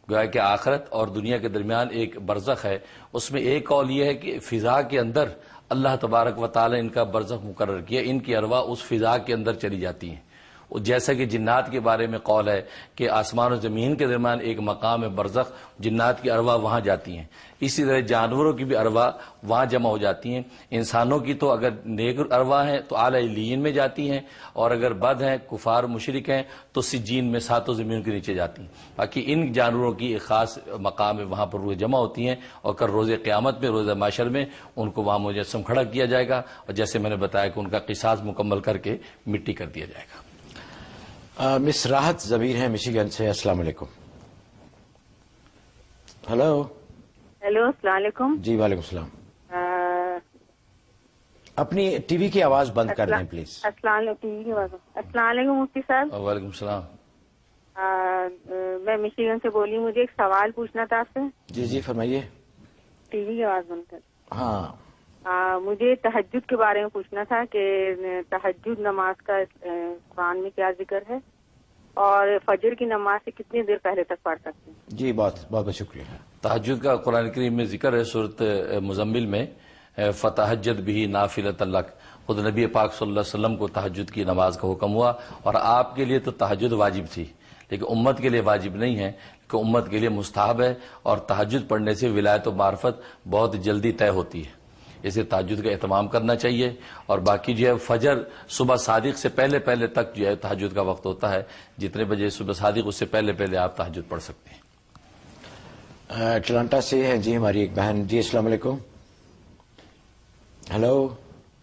گویا کہ آخرت اور دنیا کے درمیان ایک برزخ ہے. اس میں ایک قول یہ ہے کہ فضا کے اندر اللہ تبارک و تعالی ان کا برزخ مقرر کیا. ان کی ارواح اس فضا کے اندر چلی جاتی ہیں. جیسا کہ جنات کے بارے میں قول ہے کہ آسمان و زمین کے درمیان ایک مقام ہے برزخ, جنات کی ارواح وہاں جاتی ہیں. اسی طرح جانوروں کی بھی ارواح وہاں جمع ہو جاتی ہیں. انسانوں کی تو اگر نیک ارواح ہیں تو اعلی علیین میں جاتی ہیں, اور اگر بد ہیں کفار مشرک ہیں تو سجین میں ساتوں زمین کے نیچے جاتی ہیں. باقی ان جانوروں کی ایک خاص مقام ہے, وہاں پر روح جمع ہوتی ہیں اور کل روز قیامت میں روز محشر میں ان کو وہاں مجسم کھڑا کیا جائے گا اور جیسے میں نے بتایا کہ ان کا قصاص مکمل کر کے مٹی کر دیا جائے گا. مس راحت ضمیر ہیں مشیگن سے. السلام علیکم. ہلو. ہیلو, السلام علیکم. جی وعلیکم السلام. اپنی ٹی وی کی آواز بند کر دیں پلیز. السلام علیکم. السلام علیکم مفتی صاحب. وعلیکم السلام. میں مشیگن سے بولی, مجھے ایک سوال پوچھنا تھا آپ سے. جی جی فرمائیے. ٹی وی کی آواز بند کر. ہاں, مجھے تہجد کے بارے میں پوچھنا تھا کہ تہجد نماز کا قرآن میں کیا ذکر ہے اور فجر کی نماز سے کتنی دیر پہلے تک پڑھ سکتے ہیں؟ جی بہت بہت شکریہ. تہجد کا قرآن کریم میں ذکر ہے سورۃ مزمل میں, فتہجد بھی نافلۃ لک. خود نبی پاک صلی اللہ علیہ وسلم کو تہجد کی نماز کا حکم ہوا, اور آپ کے لیے تو تہجد واجب تھی لیکن امت کے لیے واجب نہیں ہے کہ امت کے لیے مستحب ہے. اور تہجد پڑھنے سے ولایت و معرفت بہت جلدی طے ہوتی ہے, اسے تہجد کا اہتمام کرنا چاہیے. اور باقی جو ہے فجر صبح صادق سے پہلے پہلے تک جو ہے تہجد کا وقت ہوتا ہے, جتنے بجے صبح صادق اس سے پہلے پہلے آپ تہجد پڑھ سکتے ہیں. اٹلانٹا سے ہیں جی ہماری ایک بہن. جی السلام علیکم. ہلو.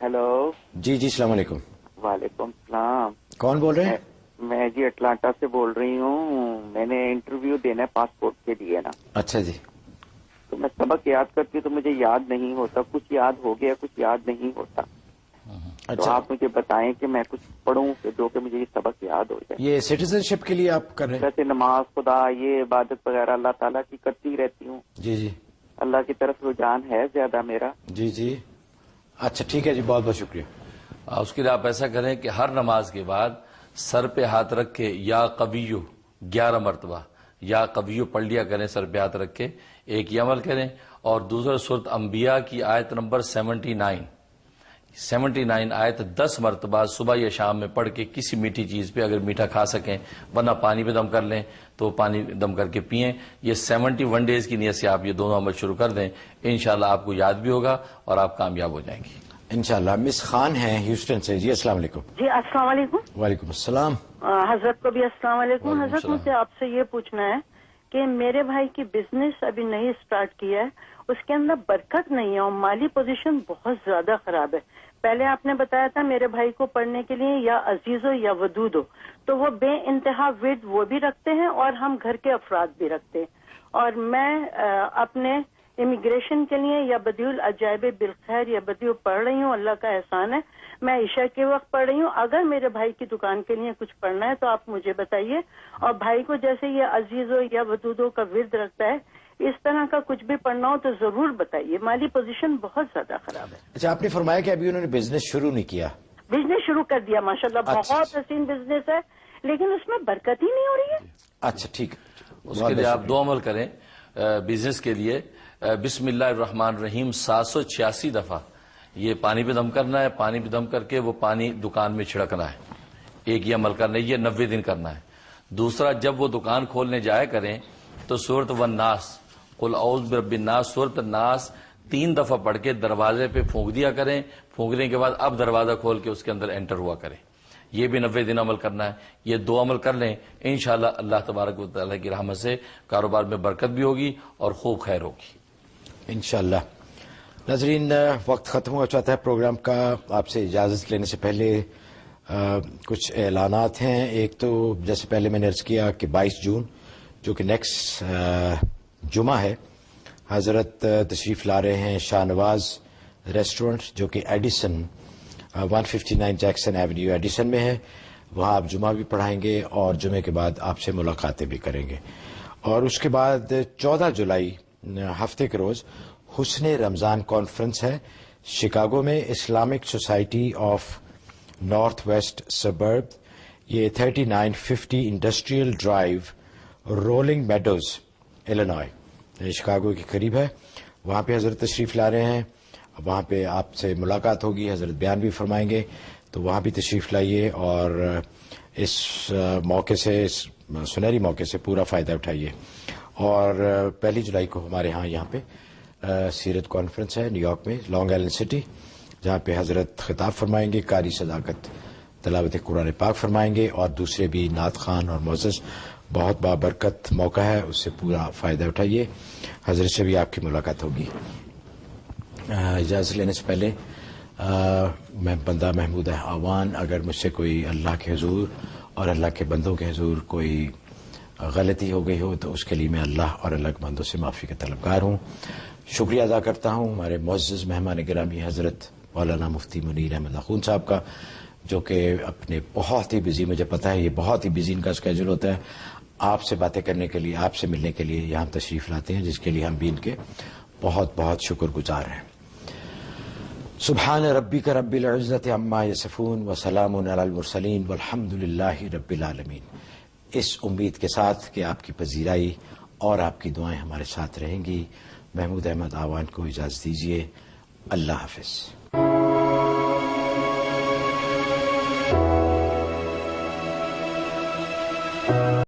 ہیلو. جی جی السلام علیکم. وعلیکم السلام. کون بول رہے ہیں؟ میں جی اٹلانٹا سے بول رہی ہوں. میں نے انٹرویو دینا ہے پاسپورٹ کے لیے نا. اچھا جی. تو میں سبق یاد کرتی ہوں تو مجھے یاد نہیں ہوتا, کچھ یاد ہو گیا کچھ یاد نہیں ہوتا. تو اچھا, آپ مجھے بتائیں کہ میں کچھ پڑھوں جو کہ مجھے یہ سبق یاد ہو جائے. یہ سٹیزن شپ کے لیے آپ کر رہے ہیں؟ جیسے نماز, خدا, یہ عبادت وغیرہ اللہ تعالیٰ کی کرتی رہتی ہوں. جی جی. اللہ کی طرف رجحان ہے زیادہ میرا. جی جی. اچھا ٹھیک ہے جی, بہت بہت شکریہ. اس کے لیے آپ ایسا کریں کہ ہر نماز کے بعد سر پہ ہاتھ رکھ کے یا قویو 11 مرتبہ یا قویو پڑھ لیا کریں, سر پہ ہاتھ رکھ کے. ایک یہ عمل کریں. اور دوسرا سورۃ انبیاء کی آیت نمبر 79 آیت 10 مرتبہ صبح یا شام میں پڑھ کے کسی میٹھی چیز پہ, اگر میٹھا کھا سکیں, ورنہ پانی پہ دم کر لیں تو پانی دم کر کے پئیں. یہ 71 ڈیز کی نیت سے آپ یہ دونوں عمل شروع کر دیں, انشاءاللہ آپ کو یاد بھی ہوگا اور آپ کامیاب ہو جائیں گی انشاءاللہ. مس خان ہیں ہیوسٹن سے. جی السلام علیکم. جی السلام علیکم. وعلیکم السلام. حضرت کو بھی السلام علیکم. وعلیکم حضرت السلام. مجھے آپ سے یہ پوچھنا ہے کہ میرے بھائی کی بزنس ابھی نہیں اسٹارٹ کیا ہے, اس کے اندر برکت نہیں ہے اور مالی پوزیشن بہت زیادہ خراب ہے. پہلے آپ نے بتایا تھا میرے بھائی کو پڑھنے کے لیے یا عزیز ہو یا ودود ہو, تو وہ بے انتہا ود وہ بھی رکھتے ہیں اور ہم گھر کے افراد بھی رکھتے ہیں. اور میں اپنے امیگریشن کے لیے یا بدیع العجائب بالخیر یا بدیع پڑھ رہی ہوں, اللہ کا احسان ہے. میں عشاء کے وقت پڑھ رہی ہوں. اگر میرے بھائی کی دکان کے لیے کچھ پڑھنا ہے تو آپ مجھے بتائیے. اور بھائی کو جیسے یہ عزیزوں یا ودودوں کا ورد رکھتا ہے, اس طرح کا کچھ بھی پڑھنا ہو تو ضرور بتائیے. مالی پوزیشن بہت زیادہ خراب ہے. اچھا, آپ نے فرمایا کہ ابھی انہوں نے بزنس شروع نہیں کیا. بزنس شروع کر دیا ماشاءاللہ, اچھا. بہت حسین بزنس ہے, لیکن اس میں برکت ہی نہیں ہو رہی ہے. اچھا ٹھیک ہے. اس کے لیے آپ 2 عمل کریں. بزنس کے لیے بسم اللہ الرحمن الرحیم 786 دفعہ یہ پانی پہ دم کرنا ہے. پانی پہ دم کر کے وہ پانی دکان میں چھڑکنا ہے. ایک یہ عمل کرنا ہے, یہ 90 دن کرنا ہے. دوسرا, جب وہ دکان کھولنے جایا کریں تو سورۃ والناس قل اعوذ برب الناس سورۃ الناس 3 دفعہ پڑھ کے دروازے پہ پھونک دیا کریں. پھونکنے کے بعد اب دروازہ کھول کے اس کے اندر انٹر ہوا کریں. یہ بھی 90 دن عمل کرنا ہے. یہ 2 عمل کر لیں, انشاءاللہ اللہ تبارک و تعالیٰ کی رحمت سے کاروبار میں برکت بھی ہوگی اور خوب خیر ہوگی انشاءاللہ. ناظرین, وقت ختم ہوا چاہتا ہے پروگرام کا. آپ سے اجازت لینے سے پہلے کچھ اعلانات ہیں. ایک تو جیسے پہلے میں نے عرض کیا کہ 22 جون جو کہ نیکسٹ جمعہ ہے, حضرت تشریف لا رہے ہیں شاہ نواز ریسٹورنٹ جو کہ ایڈیسن 159 جیکسن ایونیو ایڈیسن میں ہے. وہاں آپ جمعہ بھی پڑھائیں گے اور جمعے کے بعد آپ سے ملاقاتیں بھی کریں گے. اور اس کے بعد 14 جولائی ہفتے کے روز حسن رمضان کانفرنس ہے شکاگو میں, Islamic Society of North West Suburb. یہ 3950 industrial drive Rolling Meadows Illinois Chicago کے قریب ہے. وہاں پہ حضرت تشریف لا رہے ہیں. وہاں پہ آپ سے ملاقات ہوگی, حضرت بیان بھی فرمائیں گے, تو وہاں بھی تشریف لائیے اور اس موقع سے, اس سنہری موقع سے پورا فائدہ اٹھائیے. اور 1 جولائی کو ہمارے ہاں یہاں پہ سیرت کانفرنس ہے نیو یارک میں, لانگ آئلینڈ سٹی, جہاں پہ حضرت خطاب فرمائیں گے, قاری صداقت تلاوت قرآن پاک فرمائیں گے, اور دوسرے بھی نعت خوان اور معزز. بہت بابرکت موقع ہے, اس سے پورا فائدہ اٹھائیے. حضرت سے بھی آپ کی ملاقات ہوگی. اجازت لینے سے پہلے میں بندہ محمود آوان, اگر مجھ سے کوئی اللہ کے حضور اور اللہ کے بندوں کے حضور کوئی غلطی ہو گئی ہو تو اس کے لیے میں اللہ اور اللہ کے بندوں سے معافی کا طلبگار ہوں. شکریہ ادا کرتا ہوں ہمارے معزز مہمان گرامی حضرت مولانا مفتی منیر احمد اخون صاحب کا, جو کہ اپنے بہت ہی بزی, مجھے پتا ہے یہ بہت ہی بزی ان کا اسکیجول ہوتا ہے, آپ سے باتیں کرنے کے لیے, آپ سے ملنے کے لیے یہاں تشریف لاتے ہیں, جس کے لیے ہم بھی ان کے بہت بہت شکر گزار ہیں. سبحان ربک رب العزت عما یصفون وسلام علی المرسلین والحمد للہ رب العالمین. اس امید کے ساتھ کہ آپ کی پذیرائی اور آپ کی دعائیں ہمارے ساتھ رہیں گی, محمود احمد آوان کو اجازت دیجیے. اللہ حافظ.